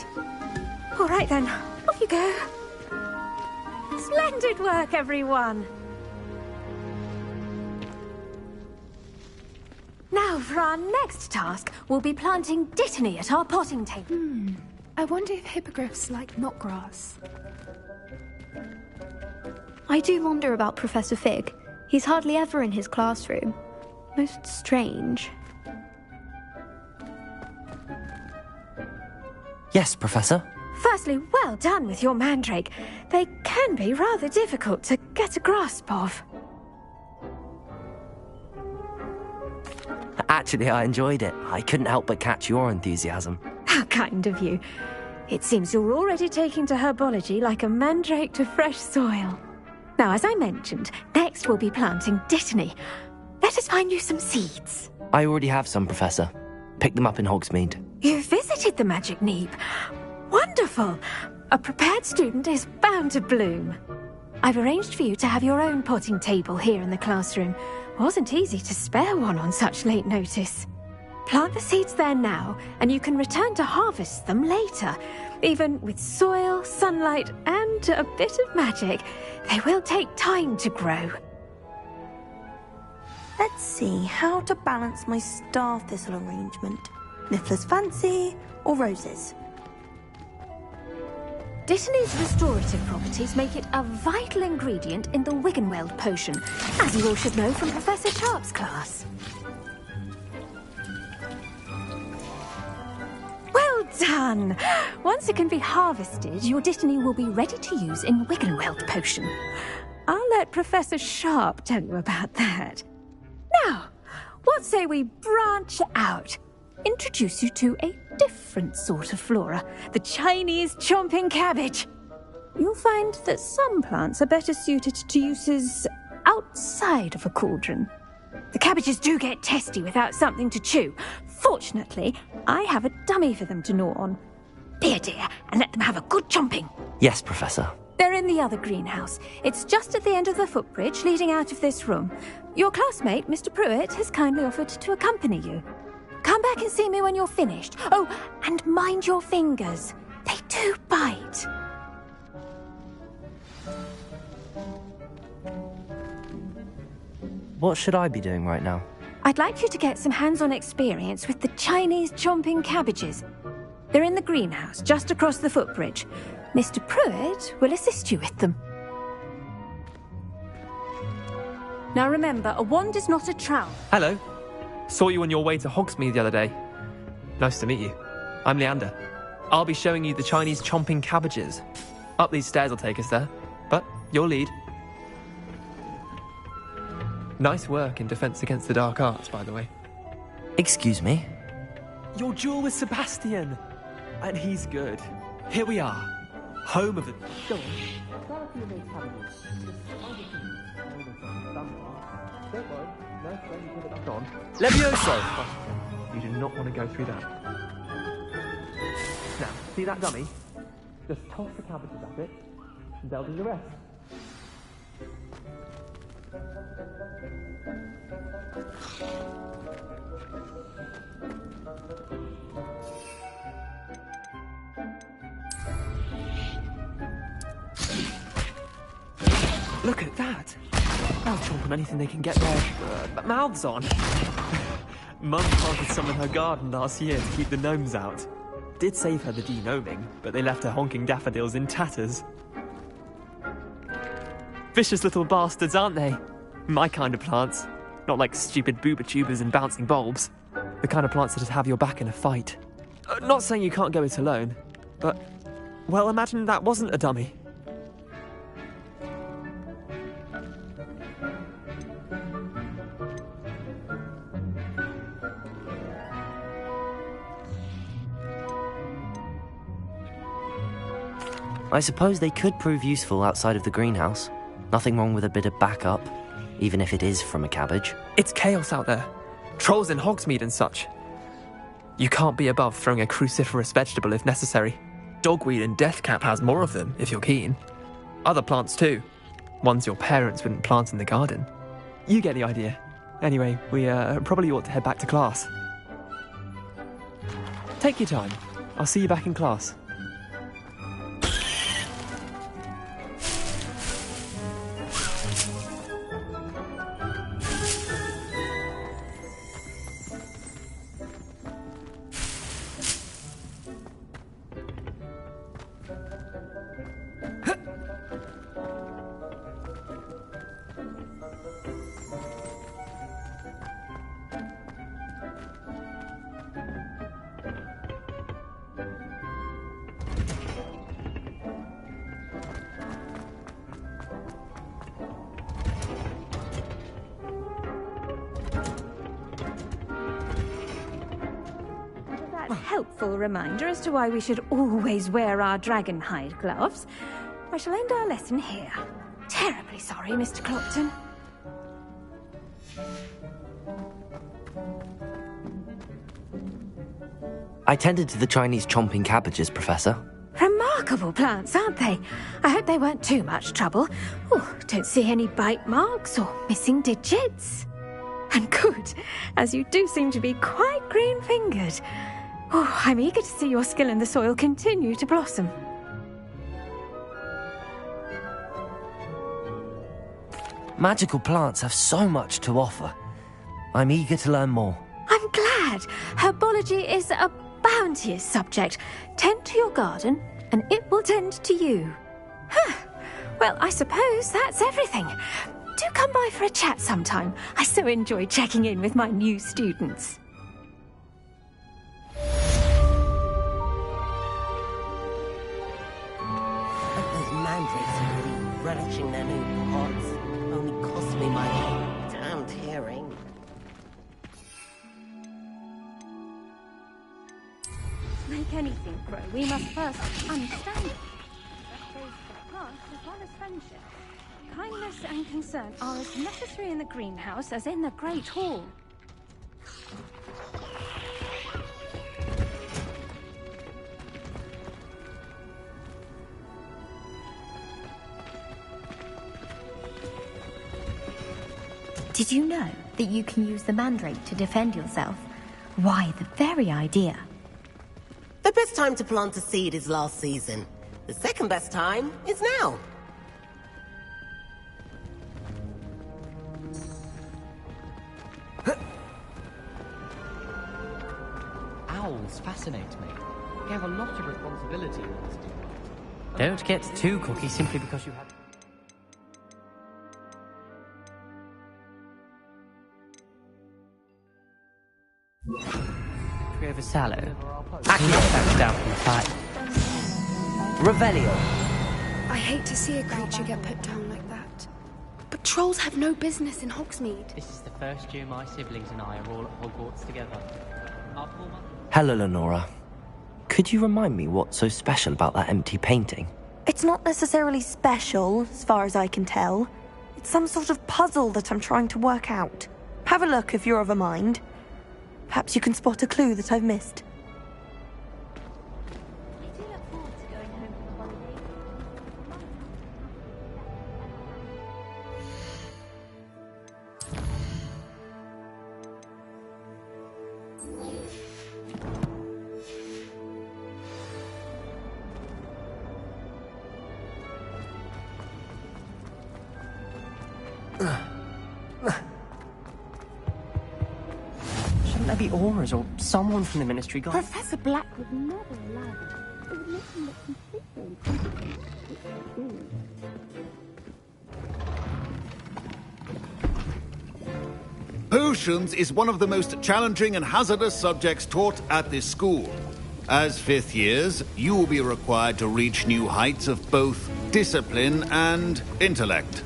All right then, off you go. Splendid work, everyone. Now, for our next task, we'll be planting dittany at our potting table. I wonder if hippogriffs like knotgrass. I do wonder about Professor Fig. He's hardly ever in his classroom. Most strange. Yes, Professor. Firstly, well done with your mandrake. They can be rather difficult to get a grasp of. Actually, I enjoyed it. I couldn't help but catch your enthusiasm. How kind of you. It seems you're already taking to herbology like a mandrake to fresh soil. Now, as I mentioned, next we'll be planting Dittany. Let us find you some seeds. I already have some, Professor. Picked them up in Hogsmeade. You visited the Magic Neep. Wonderful! A prepared student is bound to bloom. I've arranged for you to have your own potting table here in the classroom. Wasn't easy to spare one on such late notice. Plant the seeds there now, and you can return to harvest them later. Even with soil, sunlight, and a bit of magic, they will take time to grow. Let's see how to balance my star thistle arrangement. Niffler's fancy or roses? Dittany's restorative properties make it a vital ingredient in the Wiggenweld potion, as you all should know from Professor Sharp's class. Well done! Once it can be harvested, your Dittany will be ready to use in Wiggenweld potion. I'll let Professor Sharp tell you about that. Now, what say we branch out? Introduce you to a different sort of flora, the Chinese chomping cabbage. You'll find that some plants are better suited to uses outside of a cauldron. The cabbages do get testy without something to chew. Fortunately, I have a dummy for them to gnaw on. Here, dear, and let them have a good chomping. Yes, Professor. They're in the other greenhouse. It's just at the end of the footbridge leading out of this room. Your classmate, Mr. Pruitt, has kindly offered to accompany you. Come back and see me when you're finished. Oh, and mind your fingers. They do bite. What should I be doing right now? I'd like you to get some hands-on experience with the Chinese chomping cabbages. They're in the greenhouse, just across the footbridge. Mr. Pruitt will assist you with them. Now remember, a wand is not a trowel. Hello. Saw you on your way to Hogsmeade the other day. Nice to meet you. I'm Leander. I'll be showing you the Chinese chomping cabbages. Up these stairs will take us there, but your lead. Nice work in Defense Against the Dark Arts, by the way. Excuse me? Your duel with Sebastian. And he's good. Here we are. Home of the... Go on. Don't worry. No, when you put it back on. Levioso! You do not want to go through that. Now, see that dummy? Just toss the cabbages at it, and they'll do the rest. Look at that! They'll chomp on anything they can get their mouths on. Mum planted some in her garden last year to keep the gnomes out. Did save her the de-gnoming, but they left her honking daffodils in tatters. Vicious little bastards, aren't they? My kind of plants. Not like stupid booba tubers and bouncing bulbs. The kind of plants that just have your back in a fight. Not saying you can't go it alone, but... well, imagine that wasn't a dummy. I suppose they could prove useful outside of the greenhouse. Nothing wrong with a bit of backup, even if it is from a cabbage. It's chaos out there. Trolls in Hogsmeade and such. You can't be above throwing a cruciferous vegetable if necessary. Dogweed and deathcap has more of them, if you're keen. Other plants too. Ones your parents wouldn't plant in the garden. You get the idea. Anyway, we probably ought to head back to class. Take your time. I'll see you back in class. that helpful reminder as to why we should always wear our dragonhide gloves, I shall end our lesson here. Terribly sorry, Mr. Clopton. I tended to the Chinese chomping cabbages, Professor. Remarkable plants, aren't they? I hope they weren't too much trouble. Oh, don't see any bite marks or missing digits. And good, as you do seem to be quite green-fingered. Oh, I'm eager to see your skill in the soil continue to blossom. Magical plants have so much to offer. I'm eager to learn more. I'm glad. Herbology is a bounteous subject. Tend to your garden, and it will tend to you. Well, I suppose that's everything. Do come by for a chat sometime. I so enjoy checking in with my new students. Those mandrakes are really relishing their new pods. Only cost me my damned hearing. To make anything grow, we must first understand it. That goes for plants as well as friendship. Kindness and concern are as necessary in the greenhouse as in the Great Hall. Did you know that you can use the mandrake to defend yourself? Why, the very idea. The best time to plant a seed is last season. The second best time is now. Owls fascinate me. They have a lot of responsibility in this. Don't get too cocky simply because you have... Over sallow. I can knock that down from the fight. Revelio. I hate to see a creature get put down like that. But trolls have no business in Hogsmeade. This is the first year my siblings and I are all at Hogwarts together. Hello, Lenora. Could you remind me what's so special about that empty painting? It's not necessarily special, as far as I can tell. It's some sort of puzzle that I'm trying to work out. Have a look if you're of a mind. Perhaps you can spot a clue that I've missed. Shouldn't there be auras or someone from the Ministry Guard? Professor Black would never allow that. It would make him look completely Potions is one of the most challenging and hazardous subjects taught at this school. As fifth years, you will be required to reach new heights of both discipline and intellect.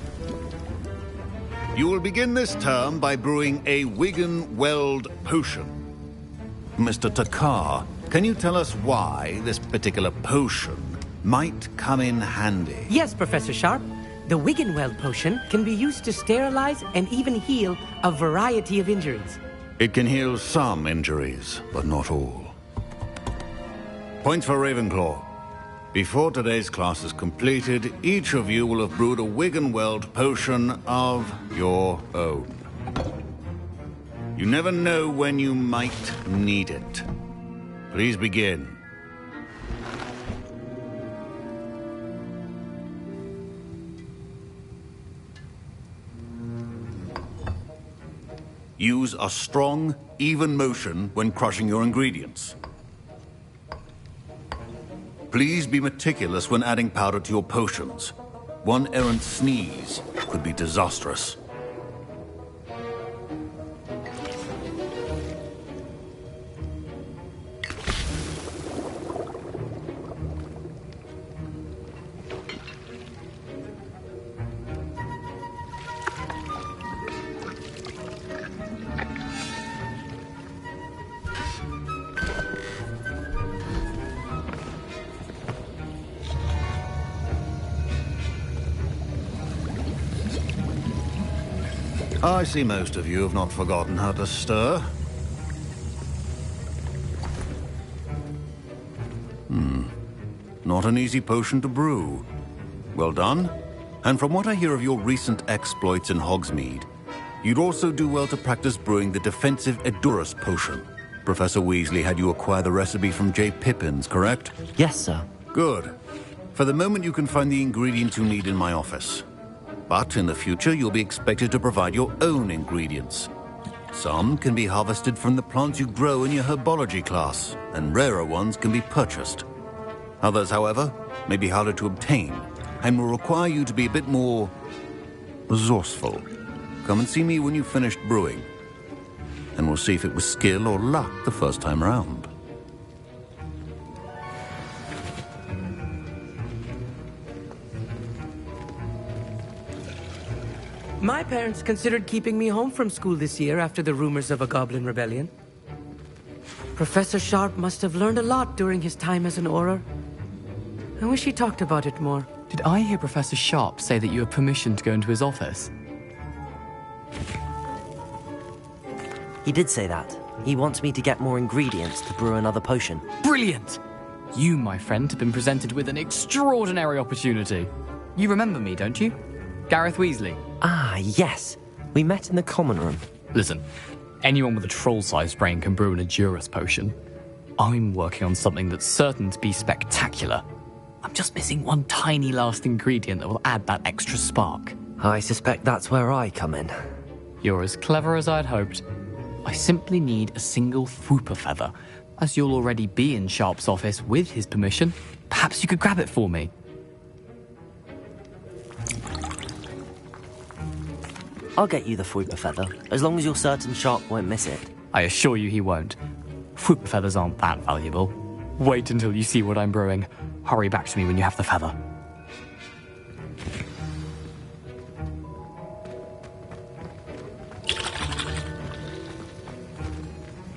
You will begin this term by brewing a Wigan-Weld potion. Mr. Takar, can you tell us why this particular potion might come in handy? Yes, Professor Sharp. The Wigan-Weld potion can be used to sterilize and even heal a variety of injuries. It can heal some injuries, but not all. Points for Ravenclaw. Before today's class is completed, each of you will have brewed a Wigan-Weld potion of your own. You never know when you might need it. Please begin. Use a strong, even motion when crushing your ingredients. Please be meticulous when adding powder to your potions. One errant sneeze could be disastrous. I see most of you have not forgotten how to stir. Not an easy potion to brew. Well done. And from what I hear of your recent exploits in Hogsmeade, you'd also do well to practice brewing the defensive Edurus potion. Professor Weasley had you acquire the recipe from J. Pippin's, correct? Yes, sir. Good. For the moment, you can find the ingredients you need in my office. But in the future, you'll be expected to provide your own ingredients. Some can be harvested from the plants you grow in your herbology class, and rarer ones can be purchased. Others, however, may be harder to obtain, and will require you to be a bit more resourceful. Come and see me when you've finished brewing, and we'll see if it was skill or luck the first time around. My parents considered keeping me home from school this year after the rumors of a goblin rebellion. Professor Sharp must have learned a lot during his time as an Auror. I wish he talked about it more. Did I hear Professor Sharp say that you have permission to go into his office? He did say that. He wants me to get more ingredients to brew another potion. Brilliant! You, my friend, have been presented with an extraordinary opportunity. You remember me, don't you? Gareth Weasley. Ah, yes. We met in the common room. Listen, anyone with a troll-sized brain can brew an Edurus potion. I'm working on something that's certain to be spectacular. I'm just missing one tiny last ingredient that will add that extra spark. I suspect that's where I come in. You're as clever as I'd hoped. I simply need a single Fwooper feather. As you'll already be in Sharp's office with his permission, perhaps you could grab it for me. I'll get you the Fwooper feather, as long as you're certain Sharp won't miss it. I assure you he won't. Fwooper feathers aren't that valuable. Wait until you see what I'm brewing. Hurry back to me when you have the feather.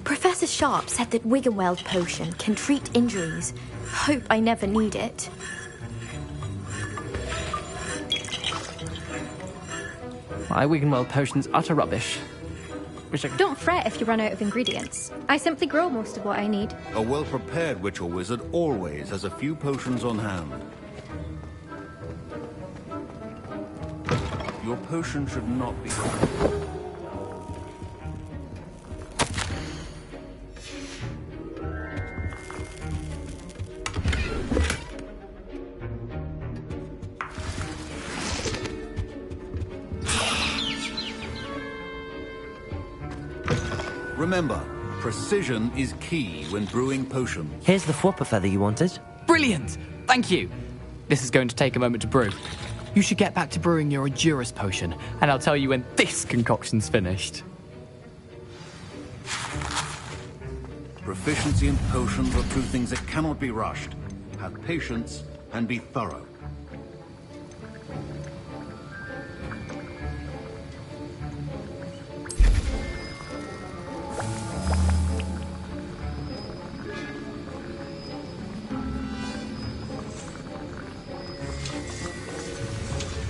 Professor Sharp said that Wiggenweld potion can treat injuries. Hope I never need it. My Wiggenweld potion's utter rubbish. Don't fret if you run out of ingredients. I simply grow most of what I need. A well-prepared witch or wizard always has a few potions on hand. Your potion should not be... Remember, precision is key when brewing potions. Here's the Fwooper feather you wanted. Brilliant! Thank you! This is going to take a moment to brew. You should get back to brewing your Edurus potion, and I'll tell you when this concoction's finished. Proficiency in potions are two things that cannot be rushed. Have patience and be thorough.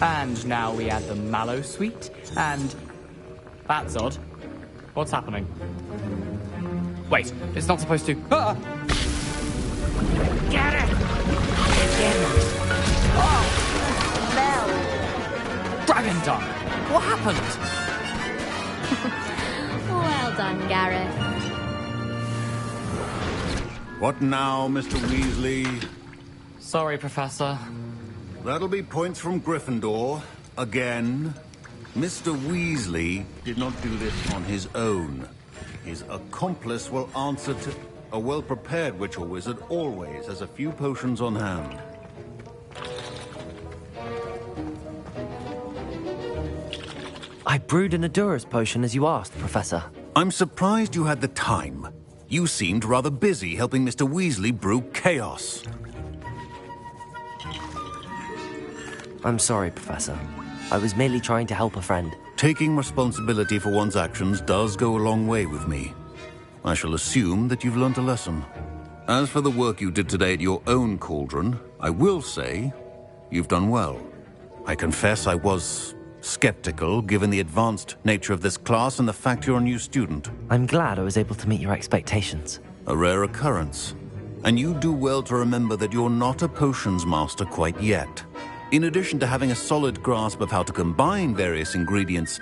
And now we add the mallow sweet, and... That's odd. What's happening? Wait, it's not supposed to... Ah! Get it! Get it! Oh! Mel! Dragon Dung! What happened? Well done, Gareth. What now, Mr. Weasley? Sorry, Professor. That'll be points from Gryffindor. Again. Mr. Weasley did not do this on his own. His accomplice will answer to... A well-prepared witch or wizard always has a few potions on hand. I brewed an Edurus potion as you asked, Professor. I'm surprised you had the time. You seemed rather busy helping Mr. Weasley brew chaos. I'm sorry, Professor. I was merely trying to help a friend. Taking responsibility for one's actions does go a long way with me. I shall assume that you've learnt a lesson. As for the work you did today at your own cauldron, I will say you've done well. I confess I was skeptical given the advanced nature of this class and the fact you're a new student. I'm glad I was able to meet your expectations. A rare occurrence. And you do well to remember that you're not a potions master quite yet. In addition to having a solid grasp of how to combine various ingredients,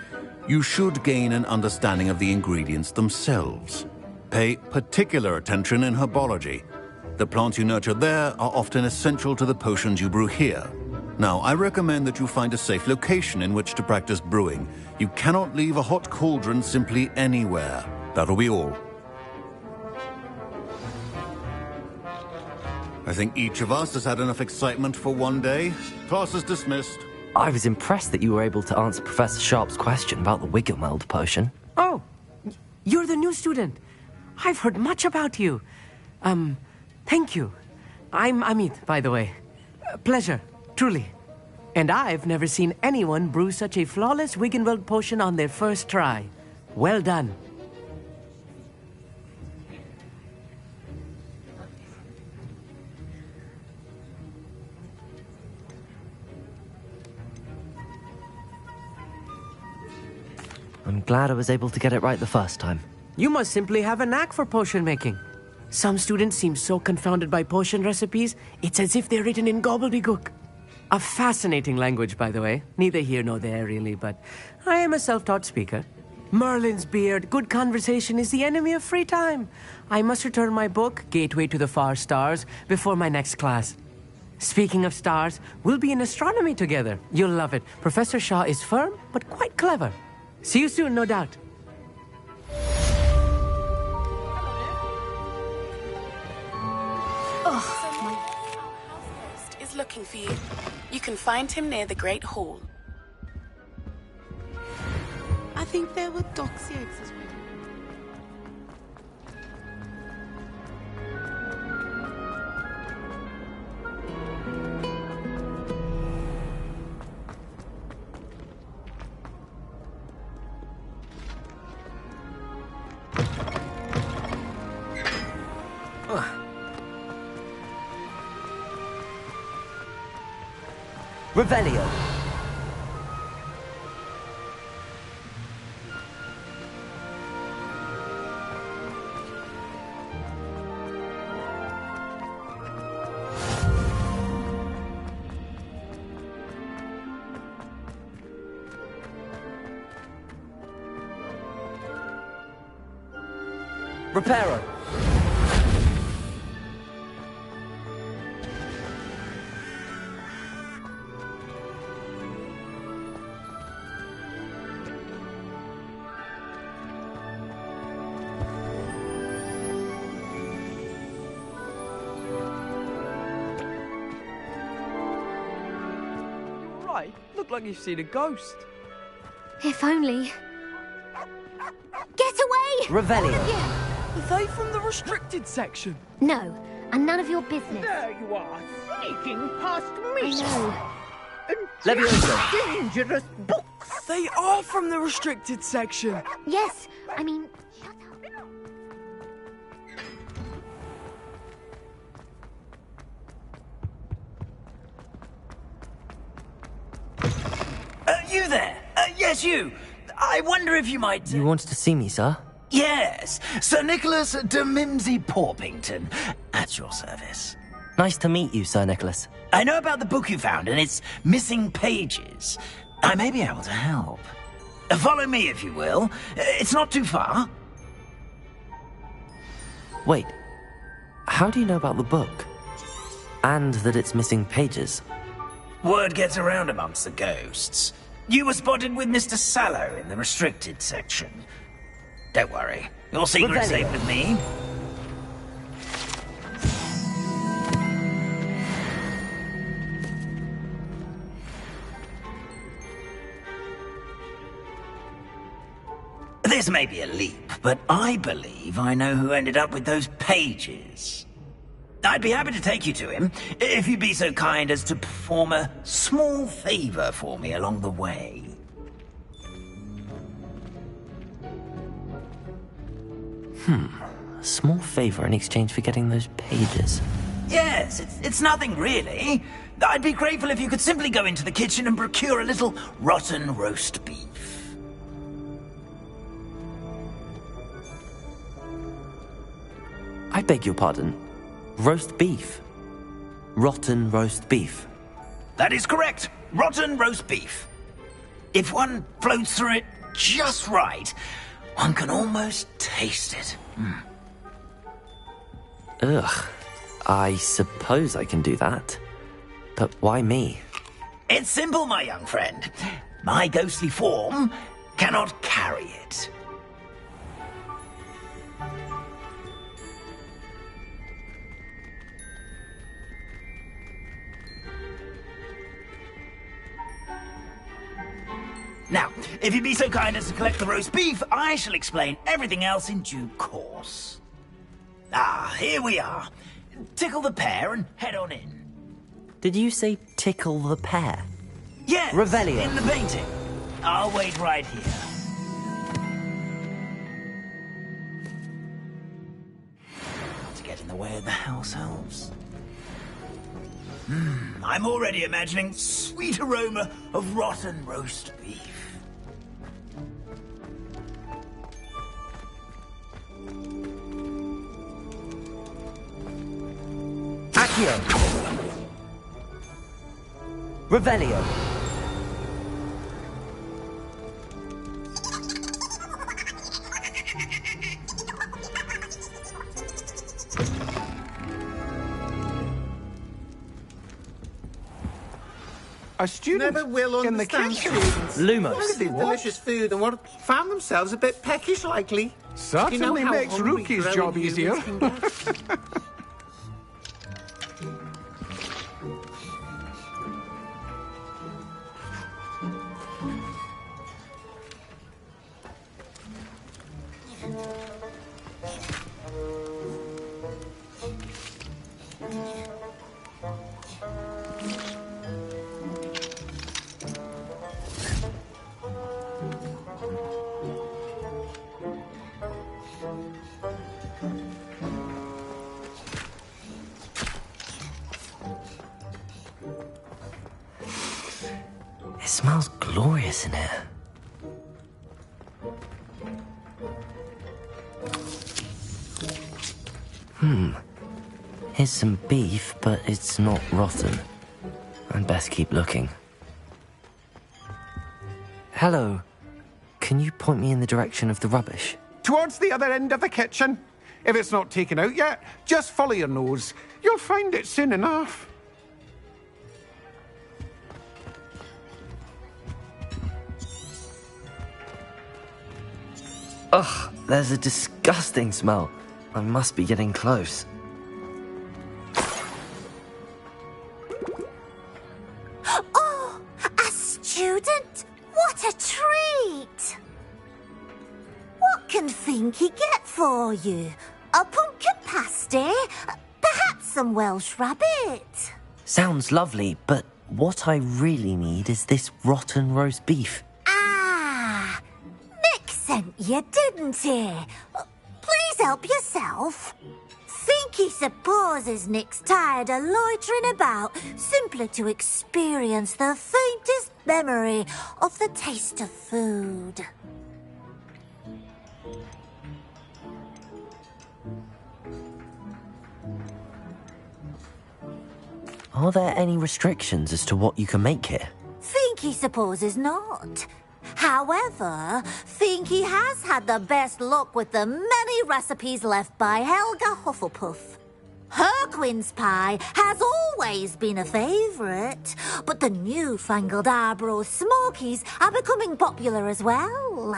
you should gain an understanding of the ingredients themselves. Pay particular attention in herbology. The plants you nurture there are often essential to the potions you brew here. Now, I recommend that you find a safe location in which to practice brewing. You cannot leave a hot cauldron simply anywhere. That'll be all. I think each of us has had enough excitement for one day. Class is dismissed. I was impressed that you were able to answer Professor Sharp's question about the Wiggenweld potion. Oh, you're the new student. I've heard much about you. Thank you. I'm Amit, by the way. Pleasure, truly. And I've never seen anyone brew such a flawless Wiggenweld potion on their first try. Well done. I'm glad I was able to get it right the first time. You must simply have a knack for potion making. Some students seem so confounded by potion recipes, it's as if they're written in gobbledygook. A fascinating language, by the way. Neither here nor there, really, but I am a self-taught speaker. Merlin's beard, good conversation is the enemy of free time. I must return my book, Gateway to the Far Stars, before my next class. Speaking of stars, we'll be in astronomy together. You'll love it. Professor Shaw is firm, but quite clever. See you soon, no doubt. Is looking for you. You can find him near the Great Hall. I think there were doxy eggs as well. Revelio. Reparo. Look like you've seen a ghost. If only. Get away! Revelio. Are they from the restricted section? No, and none of your business. There you are, sneaking past me. I know. Levioso. Dangerous books. They are from the restricted section. Yes, I mean... You there? Yes, you. I wonder if you might... You wanted to see me, sir? Yes, Sir Nicholas de Mimsy Porpington, at your service. Nice to meet you, Sir Nicholas. I know about the book you found and its missing pages. I may be able to help. Follow me, if you will. It's not too far. Wait, how do you know about the book? And that it's missing pages? Word gets around amongst the ghosts. You were spotted with Mr. Sallow in the restricted section. Don't worry, your secret's safe with me. This may be a leap, but I believe I know who ended up with those pages. I'd be happy to take you to him, if you'd be so kind as to perform a small favor for me along the way. A small favor in exchange for getting those pages. Yes, it's nothing really. I'd be grateful if you could simply go into the kitchen and procure a little rotten roast beef. I beg your pardon. Roast beef. Rotten roast beef. That is correct. Rotten roast beef. If one floats through it just right, one can almost taste it. Ugh. I suppose I can do that. But why me? It's simple, my young friend. My ghostly form cannot carry it. Now, if you'd be so kind as to collect the roast beef, I shall explain everything else in due course. Ah, here we are. Tickle the pear and head on in. Did you say tickle the pear? Yes, Revelio. in the painting. I'll wait right here. To get in the way of the house elves. I'm already imagining sweet aroma of rotten roast beef. Accio. Revelio. Our students never will in the understand kitchen. students. Lumos. Look at this delicious food and what found themselves a bit peckish likely. Certainly how makes hungry Rookie's growing job humans easier. can get? It smells glorious in here. Here's some beef, but it's not rotten. I'd best keep looking. Hello. Can you point me in the direction of the rubbish? Towards the other end of the kitchen. If it's not taken out yet, just follow your nose. You'll find it soon enough. Ugh, there's a disgusting smell. I must be getting close. Oh, a student? What a treat! What can Finky get for you? A pumpkin pasty? Perhaps some Welsh rabbit? Sounds lovely, but what I really need is this rotten roast beef. Ah, Nick sent you, didn't he? Please help yourself. Finky supposes Nick's tired of loitering about simply to experience the faintest memory of the taste of food. Are there any restrictions as to what you can make here? Finky supposes not. However, Finky has had the best luck with the many recipes left by Helga Hufflepuff. Her quince pie has always been a favourite, but the newfangled Arborough Smokies are becoming popular as well.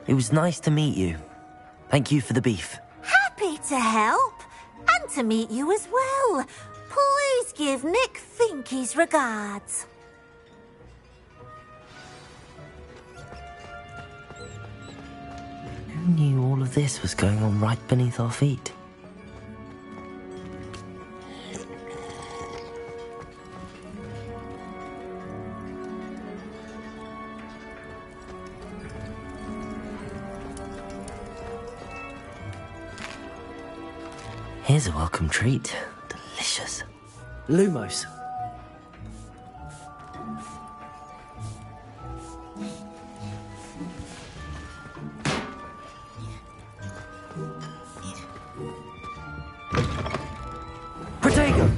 It was nice to meet you. Thank you for the beef. Happy to help, and to meet you as well. Please give Nick Finky's regards. Who knew all of this was going on right beneath our feet? Here's a welcome treat. Delicious. Lumos. Protego!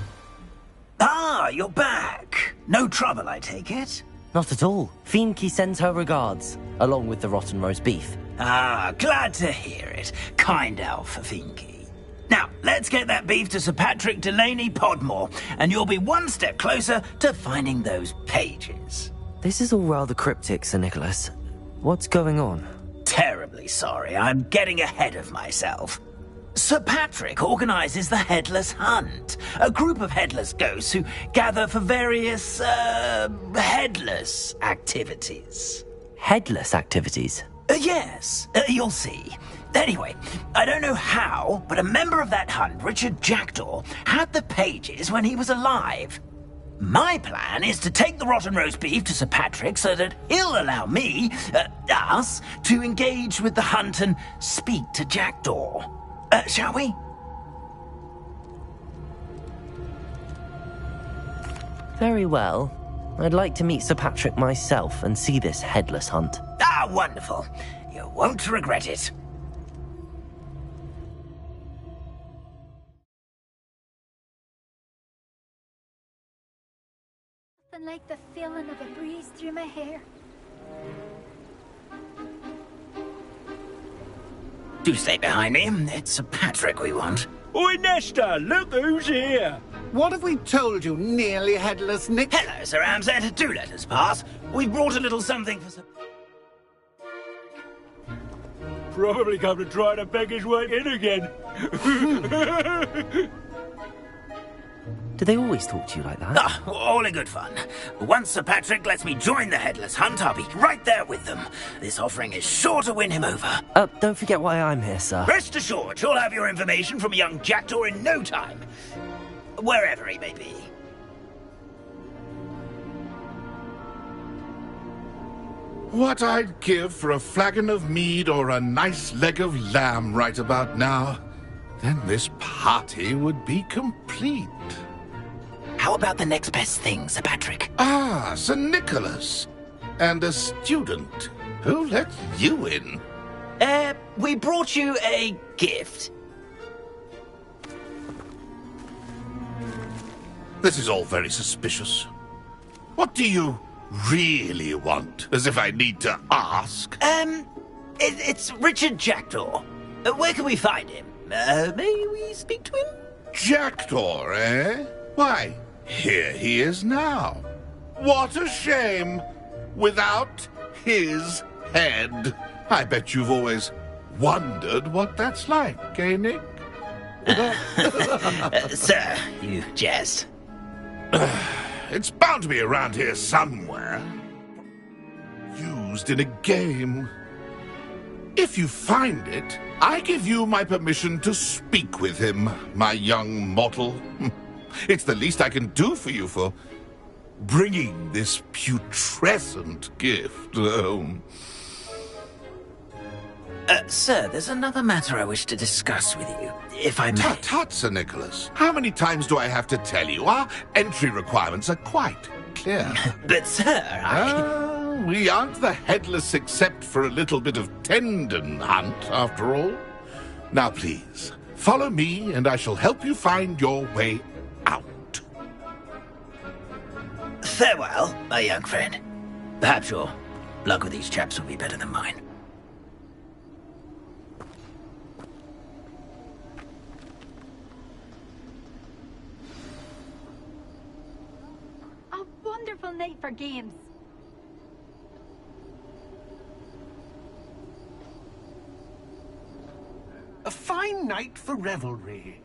Ah, you're back. No trouble, I take it? Not at all. Fienke sends her regards, along with the rotten roast beef. Ah, glad to hear it. Kind elf, Fienke. Now, let's get that beef to Sir Patrick Delaney Podmore, and you'll be one step closer to finding those pages. This is all rather cryptic, Sir Nicholas. What's going on? Terribly sorry, I'm getting ahead of myself. Sir Patrick organises the Headless Hunt, a group of headless ghosts who gather for various, headless activities. Headless activities? Yes, you'll see. Anyway, I don't know how, but a member of that hunt, Richard Jackdaw, had the pages when he was alive. My plan is to take the rotten roast beef to Sir Patrick so that he'll allow me, us, to engage with the hunt and speak to Jackdaw. Shall we? Very well. I'd like to meet Sir Patrick myself and see this headless hunt. Ah, wonderful. You won't regret it. Nothing like the feeling of a breeze through my hair. Do stay behind me. It's Sir Patrick we want. Oi, Nesta, look who's here. What have we told you, nearly headless Nick? Hello, Sir Ramsed. Do let us pass. We've brought a little something for Sir... Probably come to try to beg his way in again. Do they always talk to you like that? Ah, all in good fun. Once Sir Patrick lets me join the Headless Hunt, I'll be right there with them. This offering is sure to win him over. Don't forget why I'm here, sir. Rest assured, you'll have your information from young Jackdaw in no time. Wherever he may be. What I'd give for a flagon of mead or a nice leg of lamb right about now. Then this party would be complete. How about the next best thing, Sir Patrick? Ah, Sir Nicholas. And a student. Who let you in? We brought you a gift. This is all very suspicious. What do you really want? As if I need to ask. It's Richard Jackdaw. Where can we find him? May we speak to him? Jackdaw, eh? Why, here he is now. What a shame. Without his head. I bet you've always wondered what that's like, eh, Nick? Sir, you jest. It's bound to be around here somewhere. Used in a game. If you find it, I give you my permission to speak with him, my young mortal. It's the least I can do for you for bringing this putrescent gift home. Sir, there's another matter I wish to discuss with you, if I may. Tut, tut, Sir Nicholas. How many times do I have to tell you? Our entry requirements are quite clear. But, sir, we aren't the headless except for a little bit of tendon hunt, after all. Now, please, follow me, and I shall help you find your way out. Farewell, my young friend. Perhaps your luck with these chaps will be better than mine. A wonderful night for games. A fine night for revelry.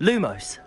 Lumos.